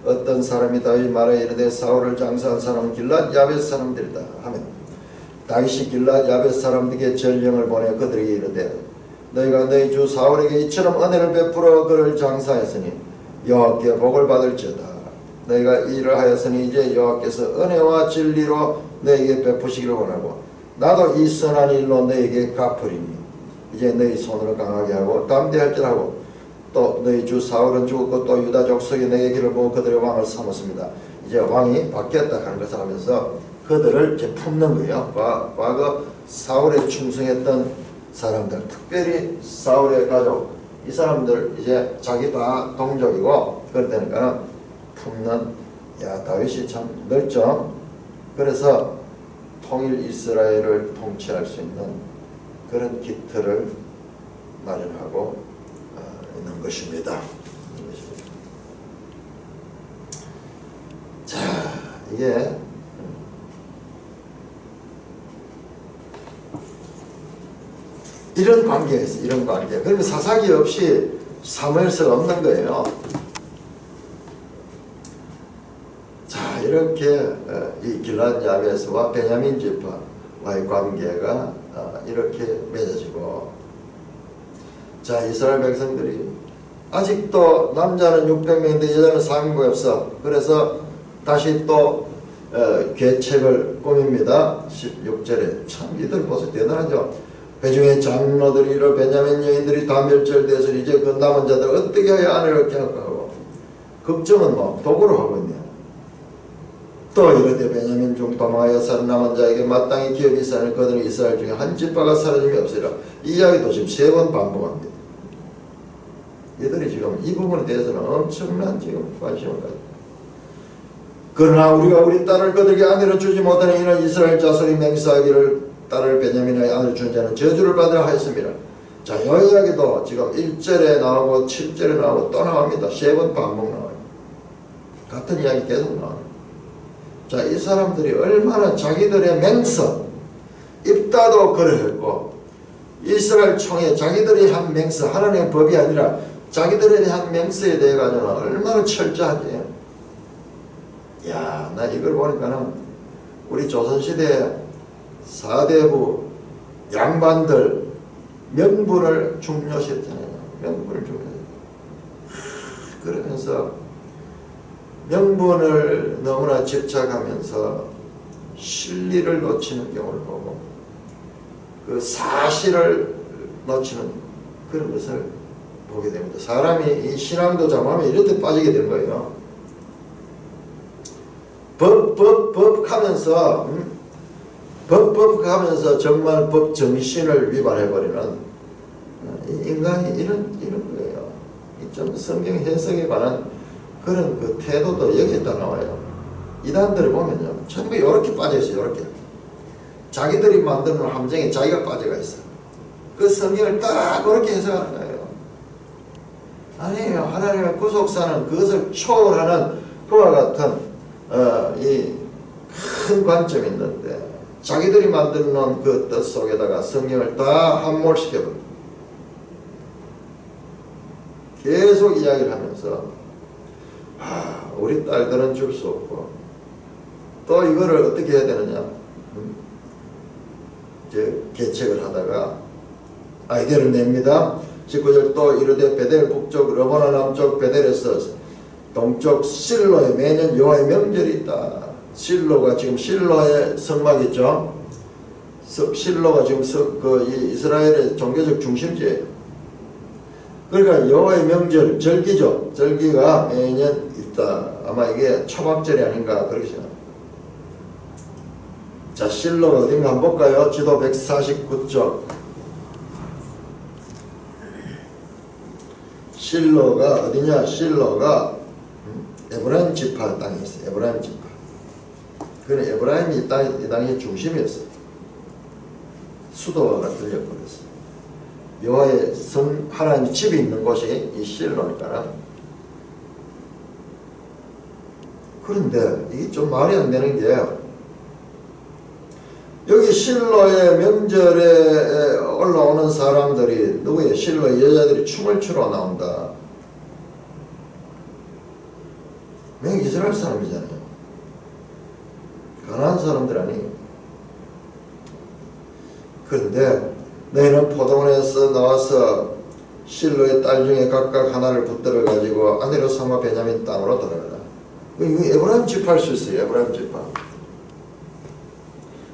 Speaker 1: 어떤 사람이 다윗 말에 이르되 사울을 장사한 사람은 길랏 야베스 사람들이다 하면 다윗이 길랏 야베스 사람들에게 전령을 보내 그들에게 이르되 너희가 너희 주 사울에게 이처럼 은혜를 베풀어 그를 장사했으니 여호와께 복을 받을지어다. 너희가 이 일을 하였으니 이제 여호와께서 은혜와 진리로 너희에게 베푸시기를 원하고 나도 이 선한 일로 너희에게 갚으리니 이제 너희 손으로 강하게 하고 담대할지라고 또 너희 주 사울은 죽었고 또 유다 족속이 너희의 길을 보고 그들의 왕을 삼았습니다. 이제 왕이 바뀌었다 하는 것을 하면서 그들을 이제 품는 거예요. 과거 사울에 충성했던 사람들, 특별히 사울의 가족, 이 사람들 이제 자기 다 동족이고 그럴 때니까 품는, 야, 다윗이 참 넓죠. 그래서 통일 이스라엘을 통치할 수 있는 그런 기틀을 마련하고 있는 것입니다. 자, 이게 이런 관계가 있어요. 이런 관계. 그러면 사사기 없이 사무엘서가 없는 거예요. 자, 이렇게 이 길랏 야베스와 베냐민 지파와의 관계가 이렇게 맺어지고, 자, 이스라엘 백성들이 아직도 남자는 600명인데 여자는 4명밖에 없어. 그래서 다시 또 계책을 꾸밉니다. 16절에 참 이들 보세요. 대단하죠. 회중의 장로들이 이러 베냐민 여인들이 다 멸절돼서 이제 그 남은 자들 어떻게 해야 아내를 깨닫고 걱정은 뭐 도구로 하고 있네요. 또 이르되 베냐민 중 도망하여 살아남은 자에게 마땅히 기업이 있으니 그들은 이스라엘 중에 한 지파가 사라짐이 없으리라. 이 이야기도 지금 3번 반복합니다. 이들이 지금 이 부분에 대해서는 엄청난 지금 관심을 가지고, 그러나 우리가 우리 딸을 그들에게 아내로 주지 못하는 이는 이스라엘 자손이 맹세하기를 딸을 베냐민의 아내를 준 자는 저주를 받으라 하였습니다. 자, 이 이야기도 지금 1절에 나오고 7절에 나오고 또 나옵니다. 3번 반복 나와요. 같은 이야기 계속 나와요. 자, 이 사람들이 얼마나 자기들의 맹서, 입다도 그러했고 이스라엘 총회 자기들이 한 맹서, 하나님의 법이 아니라 자기들이 한 맹서에 대해 가지고는 얼마나 철저하지. 야, 나 이걸 보니까는 우리 조선시대에 사대부 양반들 명분을 중요시했잖아요. 명분을 중요시했잖아요. 그러면서 명분을 너무나 집착하면서 진리를 놓치는 경우를 보고 그 사실을 놓치는 그런 것을 보게 됩니다. 사람이 이 신앙도 잘못하면 이런 데 빠지게 되는 거예요. 법 하면서 법 하면서 정말 법 정신을 위반해버리는 인간이 이런 거예요. 좀 성경 해석에 관한 그런 그 태도도 여기에다 나와요. 이단들을 보면요, 전부 이렇게 빠져있어요. 이렇게 자기들이 만드는 함정에 자기가 빠져가 있어. 그 성경을 딱 그렇게 해석하는 거예요. 아니에요. 하나님의 구속사는 그것을 초월하는 그와 같은 이 큰 관점이 있는데 자기들이 만들어 놓은 그 뜻 속에다가 성경을 다 함몰시켜버려. 계속 이야기를 하면서 우리 딸들은 줄 수 없고 또 이거를 어떻게 해야 되느냐, 이제 계책을 하다가 아이디어를 냅니다. 19절 또 이르되 베델 북쪽 르보나 남쪽 베델에서 동쪽 실로에 매년 여호와의 명절이 있다. 실로가 지금 실로의 성막 있죠. 실로가 지금 이 이스라엘의 종교적 중심지예요. 그러니까 여호와의 명절, 절기죠. 절기가 매년 있다. 아마 이게 초막절이 아닌가 그렇게 생각합니다. 자, 실로가 어딘가 한번 볼까요? 지도 149쪽. 실로가 어디냐? 실로가 에브라임 지파 땅에 있어요. 에브라임 지파. 그는 에브라임이 이 땅의 중심이었어요. 수도와 같은 역할을 했어요. 여호와의 성 하나님 집이 있는 곳이 이 실로니까. 그런데 이게 좀 말이 안 되는 게, 여기 실로의 명절에 올라오는 사람들이 누구예요? 실로의 여자들이 춤을 추러 나온다. 왜 이스라엘 사람이잖아요. 가난한 사람들 아니에요. 그런데 너희는 포도원에서 나와서 실로의 딸 중에 각각 하나를 붙들어 가지고 아내로 삼아 베냐민 땅으로 들어가라. 이거 에브라임 지파일 수 있어요. 에브라임 지파.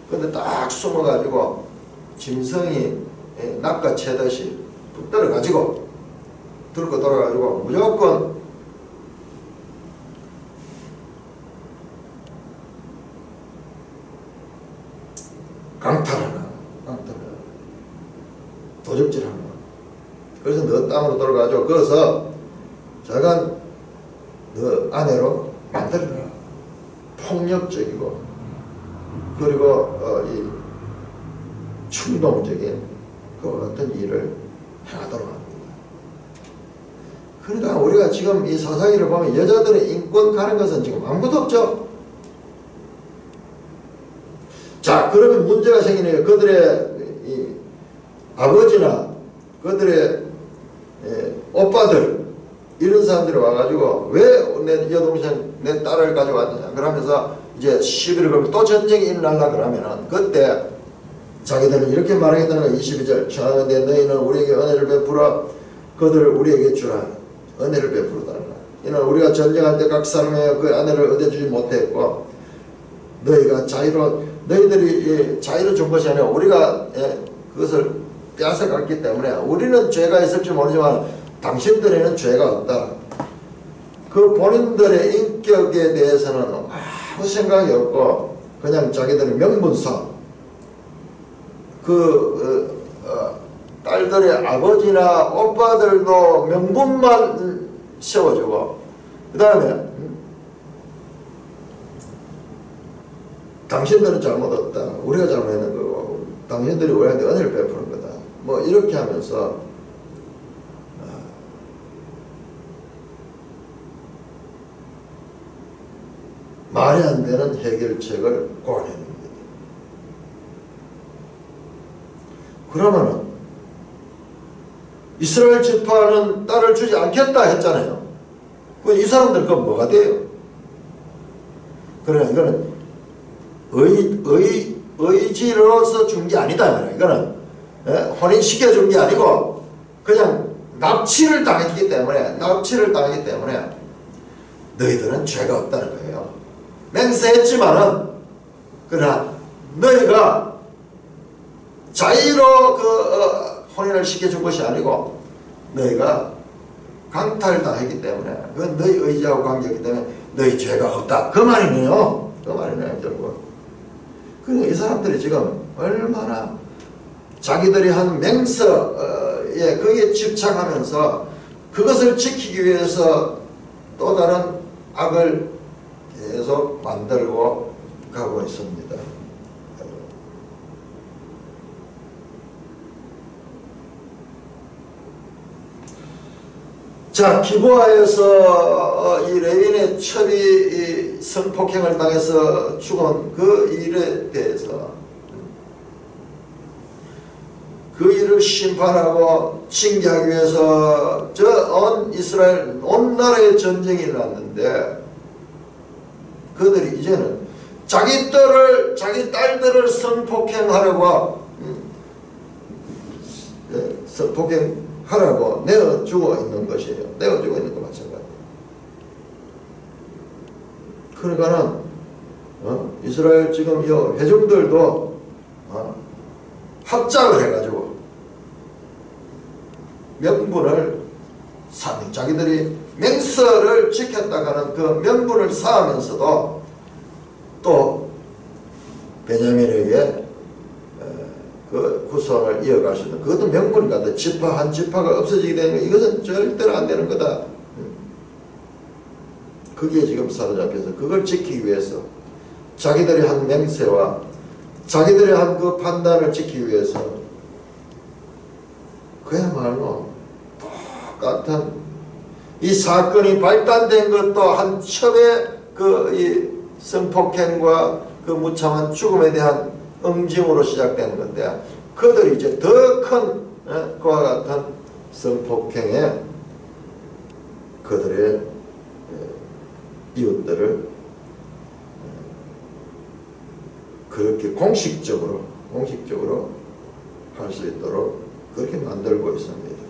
Speaker 1: 근데 딱 숨어가지고 짐승이 낚아채듯이 붙들어가지고 들고 돌아가지고 무조건 강탈하나 도적질하나. 그래서 너 땅으로 돌아가지고 거기서 자간 너 아내로 만들어라. 폭력적이고 그리고 이 충동적인 그와 같은 일을 행하도록 합니다. 그러니까 우리가 지금 이 사사기를 보면 여자들의 인권 가는 것은 지금 아무것도 없죠. 자, 그러면 문제가 생기네요. 그들의 이 아버지나 그들의 오빠들 이런 사람들이 와가지고 왜 내 여동생 내 딸을 가져왔느냐 그러면서 이제 시비를 걸면 또 전쟁이 일어나려 그러면은 그때 자기들은 이렇게 말하겠다는 거야. 22절 청하건대 너희는 우리에게 은혜를 베풀어 그들을 우리에게 주라. 은혜를 베풀어달라. 이는 우리가 전쟁할 때 각 사람의 그 아내를 얻어주지 못했고 너희가 너희들이 자유로 준 것이 아니라 우리가 그것을 빼앗아갔기 때문에 우리는 죄가 있을지 모르지만 당신들에는 죄가 없다. 그 본인들의 인격에 대해서는 아무 생각이 없고 그냥 자기들의 명분상 딸들의 아버지나 오빠들도 명분만 세워주고 그 다음에 당신들은 잘못했다. 우리가 잘못했는 거고 당신들이 우리한테 은혜를 베푸는 거다. 뭐 이렇게 하면서 말이 안 되는 해결책을 고안해낸 겁니다. 그러면은 이스라엘 지파는 딸을 주지 않겠다 했잖아요. 이 사람들 그건 뭐가 돼요? 그러나 이거는 의지로서 준 게 아니다 말이에요. 이거는 혼인시켜 준 게 아니고 그냥 납치를 당했기 때문에 너희들은 죄가 없다는 거예요. 맹세했지만은 그러나 너희가 자의로 혼인을 시켜준 것이 아니고 너희가 강탈당했기 때문에 그건 너희 의지하고 관계였기 때문에 너희 죄가 없다. 그 말이네요. 그 말이네요. 결국. 그러니까 이 사람들이 지금 얼마나 자기들이 한 맹서에 거기에 집착하면서 그것을 지키기 위해서 또 다른 악을 계속 만들고 가고 있습니다. 자, 기브아에서 이 레윈의 첩이 성폭행을 당해서 죽은 그 일에 대해서 그 일을 심판하고 징계하기 위해서 온 이스라엘 온 나라에 전쟁이 일어났는데 그들이 이제는 자기 딸들을 성폭행하라고 성폭행하라고 내어주고 있는 것이에요. 내어주고 있는 것 마찬가지예요. 그러니까는 이스라엘 지금 이 회중들도 합작을 해가지고 명분을 자기들이 맹서를 지켰다가는 그 명분을 쌓으면서도 또 베냐민에게 그 후손을 이어갈 수 있는 그것도 명분인 것 같아요. 지파 한 지파가 없어지게 되는 거 이것은 절대로 안 되는 거다. 그게 지금 사로잡혀서 그걸 지키기 위해서 자기들이 한 맹세와 자기들이 한 그 판단을 지키기 위해서 그야말로 똑같은 이 사건이 발단된 것도 한 첩의 그 이 성폭행과 그 무참한 죽음에 대한 응징으로 시작되는 건데 그들이 이제 더 큰 그와 같은 성폭행에 그들의 이웃들을 그렇게 공식적으로 할 수 있도록 그렇게 만들고 있습니다.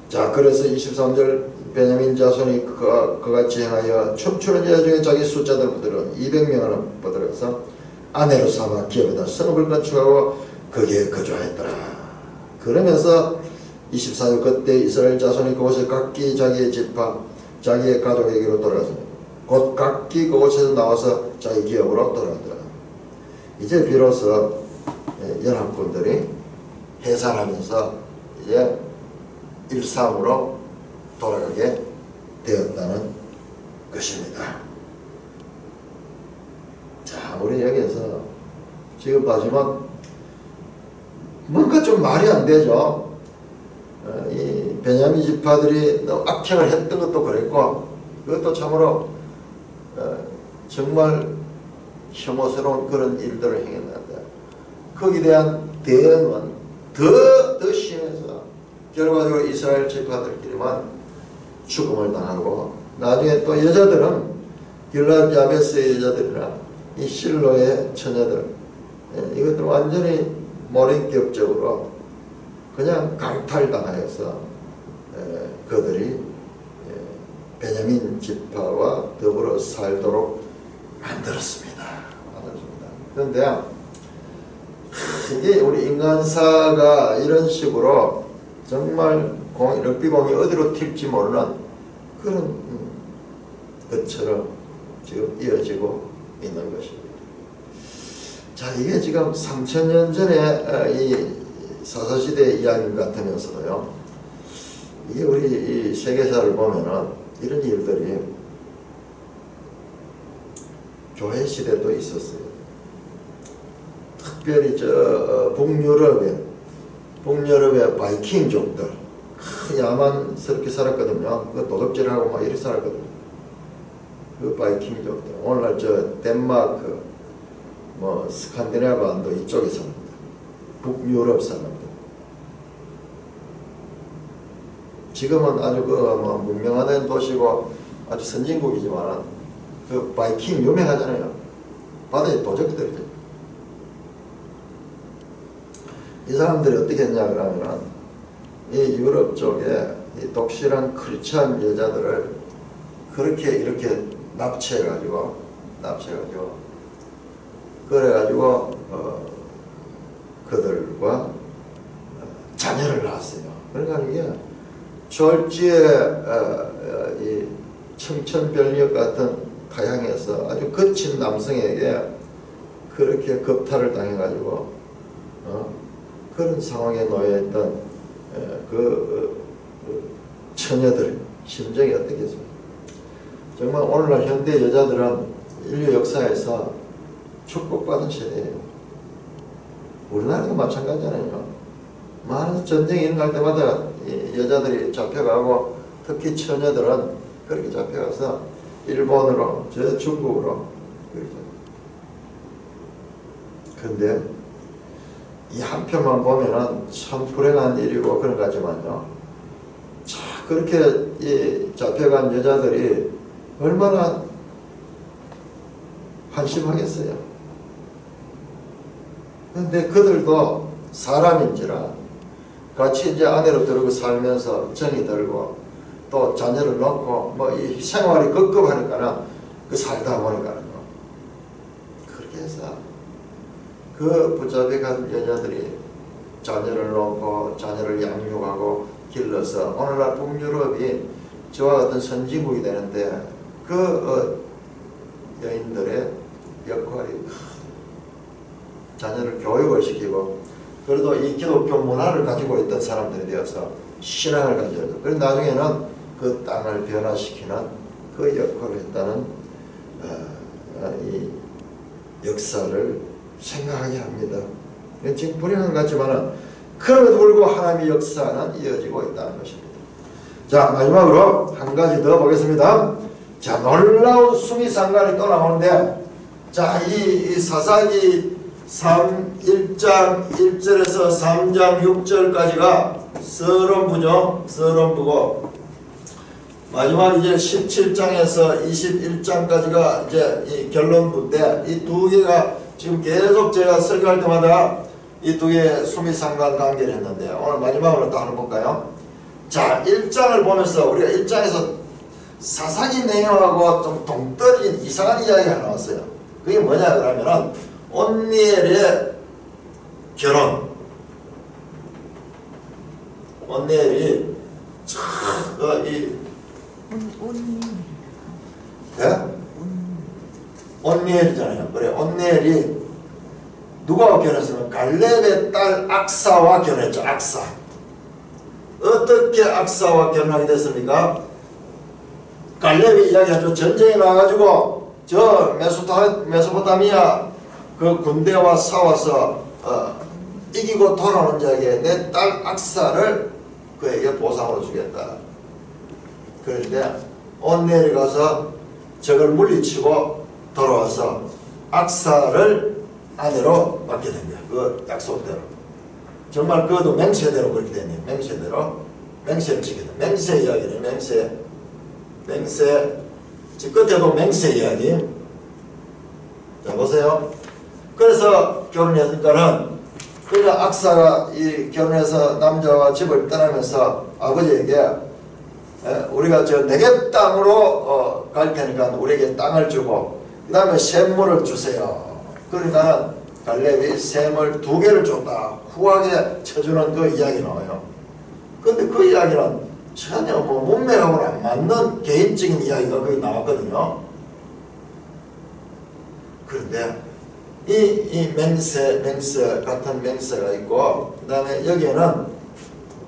Speaker 1: 자, 그래서 23절 베냐민 자손이 그같이 행하여 춤추는 여자 중에 자기 숫자들을 200명을 받들어서 아내로 삼아 기업에다 성읍을 건축하고 거기에 거주하였더라. 그러면서 24절 그때 이스라엘 자손이 그곳에 각기 자기의 지파 자기의 가족에게로 돌아갔습니다. 곧 각기 그곳에서 나와서 자기 기업으로 돌아가더라. 이제 비로소 연합군들이 해산하면서 이제 일상으로 돌아가게 되었다는 것입니다. 자, 우리 여기에서 지금 보시면 뭔가 좀 말이 안 되죠. 이 베냐민 지파들이 악행을 했던 것도 그랬고 그것도 참으로 정말 혐오스러운 그런 일들을 행했는데 거기에 대한 대응은 더 심해서 결과적으로 이스라엘 지파들끼리만 죽음을 당하고 나중에 또 여자들은 길랏 야베스의 여자들이나 이 실로의 처녀들 이것들 완전히 몰인격적으로 그냥 강탈당하여서 그들이 베냐민 지파와 더불어 살도록 만들었습니다. 그런데 이게 우리 인간사가 이런 식으로 정말 럭비공이 어디로 튈지 모르는 그런 것처럼 지금 이어지고 있는 것입니다. 자, 이게 지금 3000년 전에 이 사사시대의 이야기 같으면서도요, 이게 우리 이 세계사를 보면은 이런 일들이 교회 시대도 있었어요. 특별히 저 북유럽의 바이킹족들 야만스럽게 살았거든요. 그 도둑질하고 막 이렇게 살았거든요. 그 바이킹족들 오늘날 저 덴마크 뭐 스칸디나비아반도 이쪽에 삽니다. 북유럽 사람들. 지금은 아주 그 뭐 문명화된 도시고 아주 선진국이지만 그 바이킹 유명하잖아요. 바다에 도적들이죠. 이 사람들이 어떻게 했냐 그러면 이 유럽 쪽에 이 독실한 크리스찬 여자들을 그렇게 이렇게 납치해가지고 그래가지고 그들과 자녀를 낳았어요. 그러니까 이게 졸지에 이 청천벽력 같은 타향에서 아주 거친 남성에게 그렇게 겁탈을 당해가지고 그런 상황에 놓여있던 그 처녀들 심정이 어떻겠습니까? 정말 오늘날 현대 여자들은 인류 역사에서 축복받은 세대예요. 우리나라도 마찬가지잖아요. 많은 전쟁이 일어날 때마다 여자들이 잡혀가고 특히 처녀들은 그렇게 잡혀가서 일본으로 저 중국으로 그렇죠. 근데 이 한편만 보면은 참 불행한 일이고 그런 것 같지만요. 자, 그렇게 이 잡혀간 여자들이 얼마나 한심하겠어요. 근데 그들도 사람인지라 같이 이제 아내로 들고 살면서 정이 들고 또 자녀를 놓고 뭐 이 생활이 급급하니까는 그 살다 보니까는 그렇게 해서 그 붙잡혀간 여자들이 자녀를 놓고 자녀를 양육하고 길러서 오늘날 북유럽이 저와 같은 선진국이 되는데 그 여인들의 역할이 자녀를 교육을 시키고 그래도 이 기독교 문화를 가지고 있던 사람들이 되어서 신앙을 가져요. 그래서 나중에는 그 땅을 변화시키는 그 역할을 했다는 이 역사를 생각하게 합니다. 지금 불행한 것 같지만은 그럼에도 불구하고 하나님의 역사는 이어지고 있다는 것입니다. 자, 마지막으로 한 가지 더 보겠습니다. 자, 놀라운 수미상관이 또 나오는데, 자, 이 사사기 1장 1절에서 3장 6절까지가 서론부죠. 서론부고, 마지막 이제 17장에서 21장까지가 이제 이 결론부인데, 이 두 개가 지금 계속 제가 설교할 때마다 이 두 개의 수미상관 관계를 했는데, 오늘 마지막으로 또 한번 볼까요? 자, 1장을 보면서 우리가 1장에서 사사기 내용하고 좀 동떨어진 이상한 이야기가 나왔어요. 그게 뭐냐 그러면은 온니엘의 결혼. 온니엘이 온니엘이잖아요. 그래, 온니엘이 누구하고 결혼했으면 갈렙의 딸 악사와 결혼했죠. 악사. 어떻게 악사와 결혼하게 됐습니까? 갈렙이 이야기하죠. 전쟁에 나와가지고 저 메소포타미아 그 군대와 싸워서 이기고 돌아오는 자에게 내 딸 악사를 그에게 보상으로 주겠다. 그런데 온니엘이 가서 적을 물리치고 돌아와서 악사를 아내로 맡게 된 거야. 그 약속대로. 정말 그것도 맹세대로 그렇게 됐네요. 맹세를 지키다. 맹세 이야기네. 맹세. 끝에도 맹세 이야기. 자, 보세요. 그래서 결혼했으니까는 그러니까 악사가 이 결혼해서 남자와 집을 떠나면서 아버지에게 우리가 저 네겝 땅으로 갈 테니까 우리에게 땅을 주고 그 다음에 샘물을 주세요. 그러니까 갈렙이 샘을 2개를 줬다. 후하게 쳐주는 그 이야기 나와요. 근데 그 이야기는 전혀 뭐 문맥하고는 안 맞는 개인적인 이야기가 거기 나왔거든요. 그런데 이 맹세 같은 맹세가 있고 그 다음에 여기에는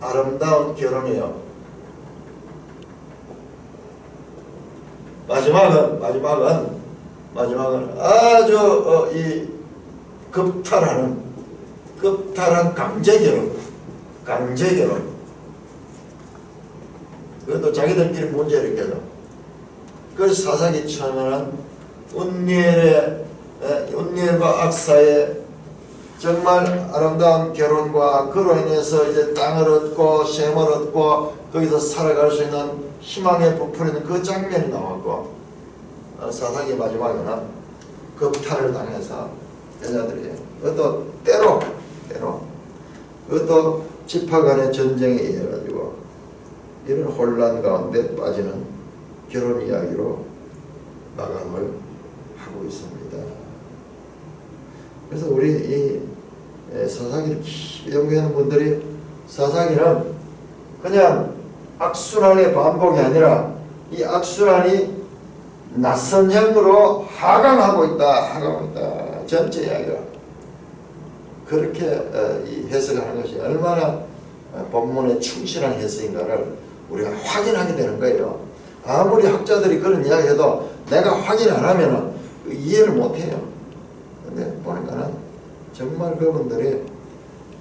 Speaker 1: 아름다운 결혼이에요. 마지막은 아주 이 급탈한 강제결혼. 그것도 자기들끼리 문제를 일으켜서. 그래서 사사기 처음에는 온니엘과 악사의 정말 아름다운 결혼과 그로 인해서 이제 땅을 얻고 셈을 얻고 거기서 살아갈 수 있는 희망에 부풀리는 그 장면이 나왔고, 사사기 마지막에는 급탈을 당해서 여자들이 그것도 때로 그것도 지파 간의 전쟁에 의해 가지고 이런 혼란 가운데 빠지는 결혼 이야기로 마감을 하고 있습니다. 그래서 우리 이 사사기를 깊이 연구하는 분들이 사사기는 그냥 악순환의 반복이 아니라 이 악순환이 낯선형으로 하강하고 있다. 전체 이야기가 그렇게 이 해석하는 것이 얼마나 본문에 충실한 해석인가를 우리가 확인하게 되는 거예요. 아무리 학자들이 그런 이야기해도 내가 확인 안 하면 이해를 못해요. 근데 보니까는 정말 그분들이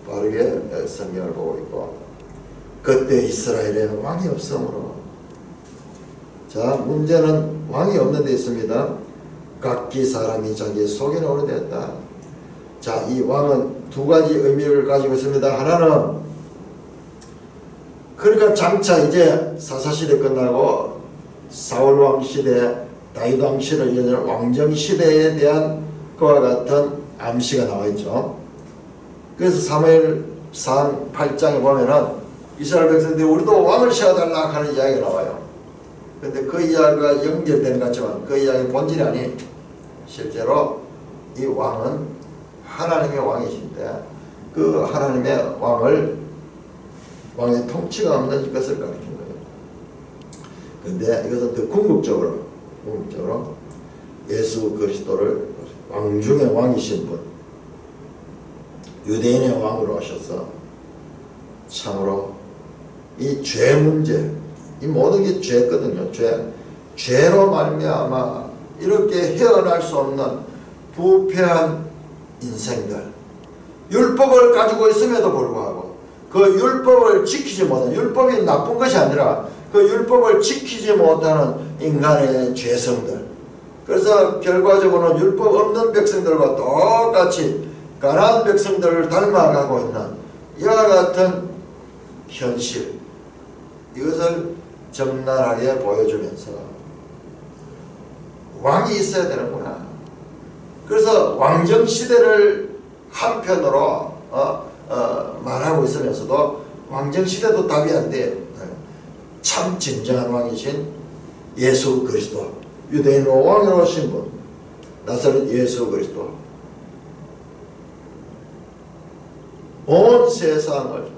Speaker 1: 바르게 성경을 보고 있고, 그때 이스라엘에 왕이 없으므로, 자, 문제는 왕이 없는 데 있습니다. 각기 사람이 자기의 속에 오는 데 있다. 자, 이 왕은 2가지 의미를 가지고 있습니다. 하나는 그러니까 장차 이제 사사시대 끝나고 사울왕 시대, 다윗왕 시대를 이어지는 왕정 시대에 대한 그와 같은 암시가 나와 있죠. 그래서 사무엘상 8장에 보면은 이스라엘 백성들이 우리도 왕을 세워달라 하는 이야기가 나와요. 근데 그 이야기가 연결되는 것 같지만 그 이야기 본질이 아닌 실제로 이 왕은 하나님의 왕이신데 그 하나님의 왕의 통치가 없는 것을 가르친 거예요. 근데 이것은 더 궁극적으로 예수 그리스도를 왕 중의 왕이신 분, 유대인의 왕으로 오셔서 참으로 이 죄 문제, 이 모든 게 죄거든요. 죄로 말미암아 이렇게 헤어날 수 없는 부패한 인생들, 율법을 가지고 있음에도 불구하고 그 율법을 지키지 못하는, 율법이 나쁜 것이 아니라 그 율법을 지키지 못하는 인간의 죄성들, 그래서 결과적으로는 율법 없는 백성들과 똑같이 가난한 백성들을 닮아가고 있는 이와 같은 현실, 이것을 적나라하게 보여주면서 왕이 있어야 되는구나. 그래서 왕정시대를 한편으로 말하고 있으면서도 왕정시대도 답이 안 돼요. 참 진정한 왕이신 예수 그리스도, 유대인의 왕으로 오신 분, 나사렛 예수 그리스도, 온 세상을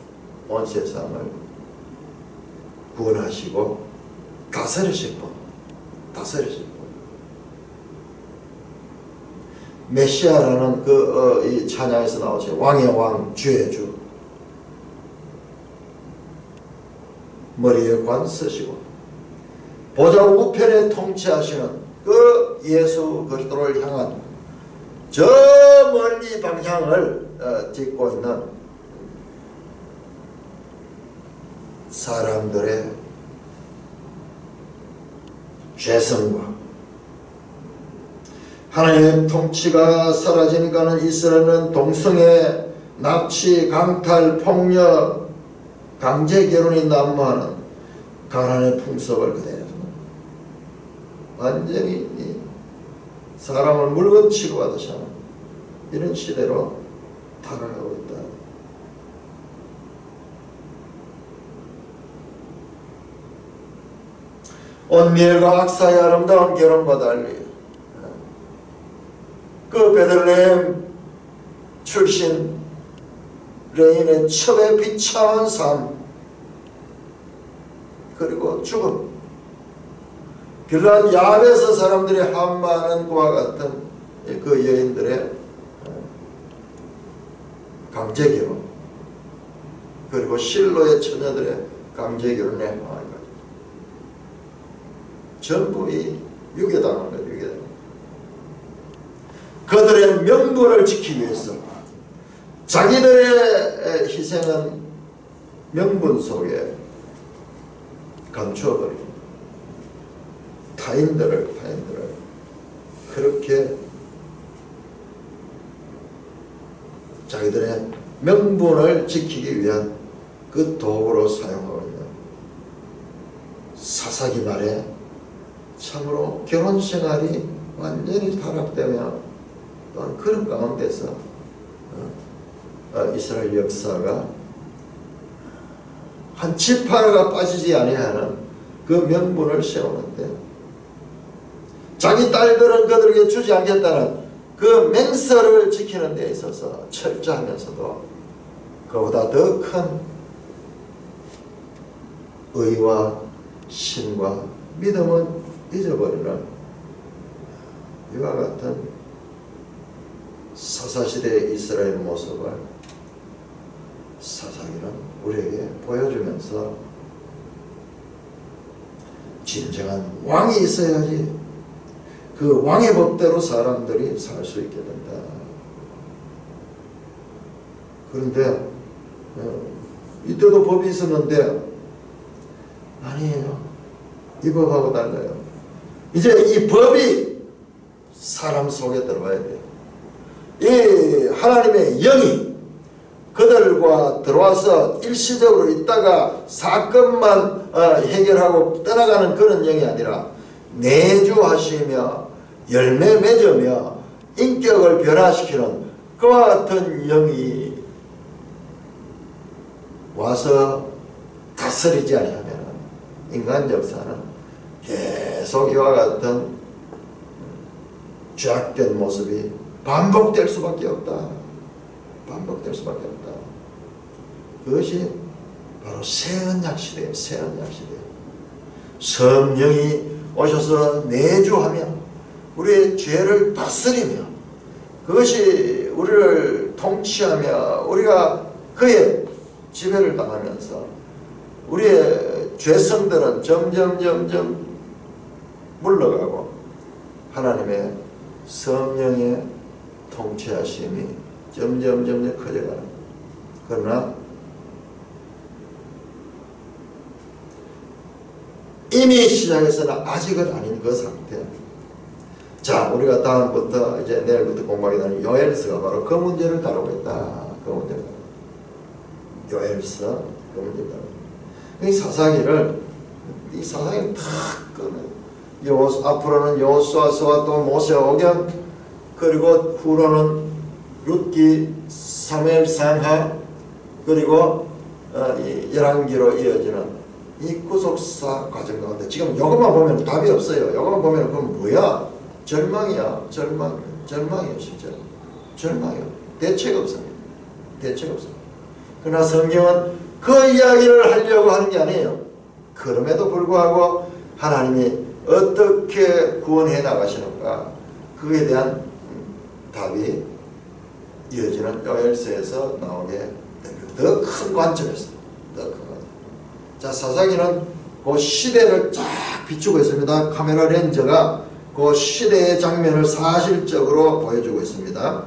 Speaker 1: 구원하시고 다스리실 분. 메시아라는 이 찬양에서 나오죠. 왕의 왕, 주의 주. 머리에 관 쓰시고 보좌 우편에 통치하시는 그 예수 그리스도를 향한 저 멀리 방향을 딛고 있는 사람들의 죄성과 하나님의 통치가 사라지니까는 이스라엘은 동성애, 납치, 강탈, 폭력, 강제 결혼이 난무하는 가난의 풍속을 그대로 완전히 사람을 물건 취급하듯이 하는 이런 시대로 타락하고 있다. 온미엘과 악사의 아름다운 결혼과 달리 그 베들레헴 출신 레인의 첩에 비참한 삶, 그리고 죽음, 빌란 야벳에서 사람들이 한마하는 그와 같은 그 여인들의 강제결혼, 그리고 실로의 처녀들의 강제결혼에 행하는 것, 전부 이 유괴당한 거예요. 유괴당. 그들의 명분을 지키기 위해서 자기들의 희생은 명분 속에 감추어버리고 타인들을 그렇게 자기들의 명분을 지키기 위한 그 도구로 사용하고 있는, 사사기 말에 참으로 결혼생활이 완전히 타락되며 또한 그런 가운데서 이스라엘 역사가 한 집 하나가 빠지지 아니하는 그 명분을 세우는데, 자기 딸들은 그들에게 주지 않겠다는 그 맹세를 지키는 데 있어서 철저하면서도 그보다 더 큰 의와 신과 믿음은 잊어버리는 이와 같은 사사시대의 이스라엘 모습을 사사기는 우리에게 보여주면서 진정한 왕이 있어야지 그 왕의 법대로 사람들이 살 수 있게 된다. 그런데 이때도 법이 있었는데 아니에요. 이 법하고 달라요. 이제 이 법이 사람 속에 들어와야 돼요. 이 하나님의 영이 그들과 들어와서 일시적으로 있다가 사건만 해결하고 떠나가는 그런 영이 아니라 내주하시며 열매 맺으며 인격을 변화시키는 그와 같은 영이 와서 다스리지 아니하면 인간 역사는 계속 이와 같은 죄악된 모습이 반복될 수밖에 없다. 반복될 수밖에 없다. 그것이 바로 새 언약 시대예요. 새 언약 시대. 성령이 오셔서 내주하며 우리의 죄를 다스리며 그것이 우리를 통치하며 우리가 그의 지배를 당하면서 우리의 죄성들은 점점 물러가고 하나님의 성령의 통치하심이 점점 커져가는. 그러나 이미 시작해서는 아직은 아닌 그 상태. 자, 우리가 다음부터 이제 내일부터 공부하게 되는 요엘서가 바로 그 문제를 다루고 있다. 그 문제를 다루고. 요엘서 그 문제를 다루고. 이 사사기를 이 사사기를 다 끊어요. 앞으로는 여호수아서와 또 모세오경 그리고 후로는 룻기 사무엘상하 그리고 열왕기로 이어지는 이 구속사 과정 가운데 지금 이것만 보면 답이 없어요. 이것만 보면 그건 뭐야? 절망이야. 절망이에요. 진짜 절망이에요. 대책 없습니다. 대책 없습니다. 그러나 성경은 그 이야기를 하려고 하는 게 아니에요. 그럼에도 불구하고 하나님이 어떻게 구원해 나가시는가 그에 대한 답이 이어지는 요엘서에서 나오게 됩니다. 더 큰 관점에서 더 큰 관점. 자, 사사기는 그 시대를 쫙 비추고 있습니다. 카메라 렌즈가 그 시대의 장면을 사실적으로 보여주고 있습니다.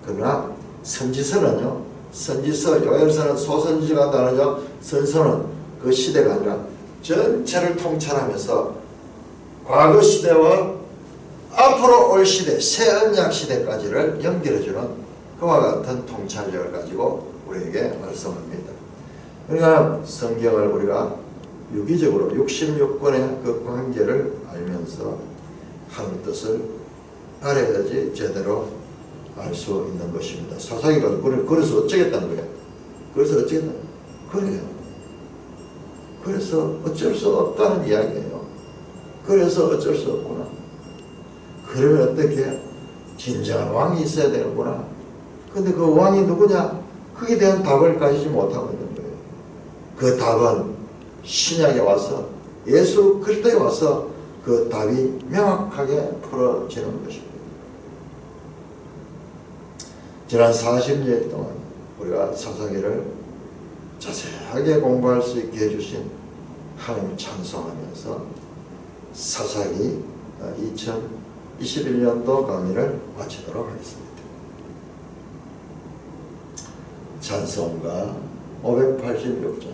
Speaker 1: 그러나 선지서는요, 선지서, 요엘서는 소선지가 다르죠. 선서는 그 시대가 아니라 전체를 통찰하면서 과거 시대와 앞으로 올 시대, 새 언약 시대까지를 연결해주는 그와 같은 통찰력을 가지고 우리에게 말씀합니다. 그러니까 성경을 우리가 유기적으로 66권의 그 관계를 알면서 하는 뜻을 알아야지 제대로 알 수 있는 것입니다. 사사기가 그래서 어쩌겠다는 거예요. 그래서 어쩌겠다는 거예요. 그래요. 그래서 어쩔 수 없다는 이야기예요. 그래서 어쩔 수 없구나. 그러면 어떻게 진정한 왕이 있어야 되는구나. 근데 그 왕이 누구냐? 그에 대한 답을 가지지 못하고 있는 거예요. 그 답은 신약에 와서 예수 그리스도에 와서 그 답이 명확하게 풀어지는 것입니다. 지난 40년 동안 우리가 사사기를 자세하게 공부할 수 있게 해주신 하나님 찬송하면서 사사기 2021년도 강의를 마치도록 하겠습니다. 찬송가 586장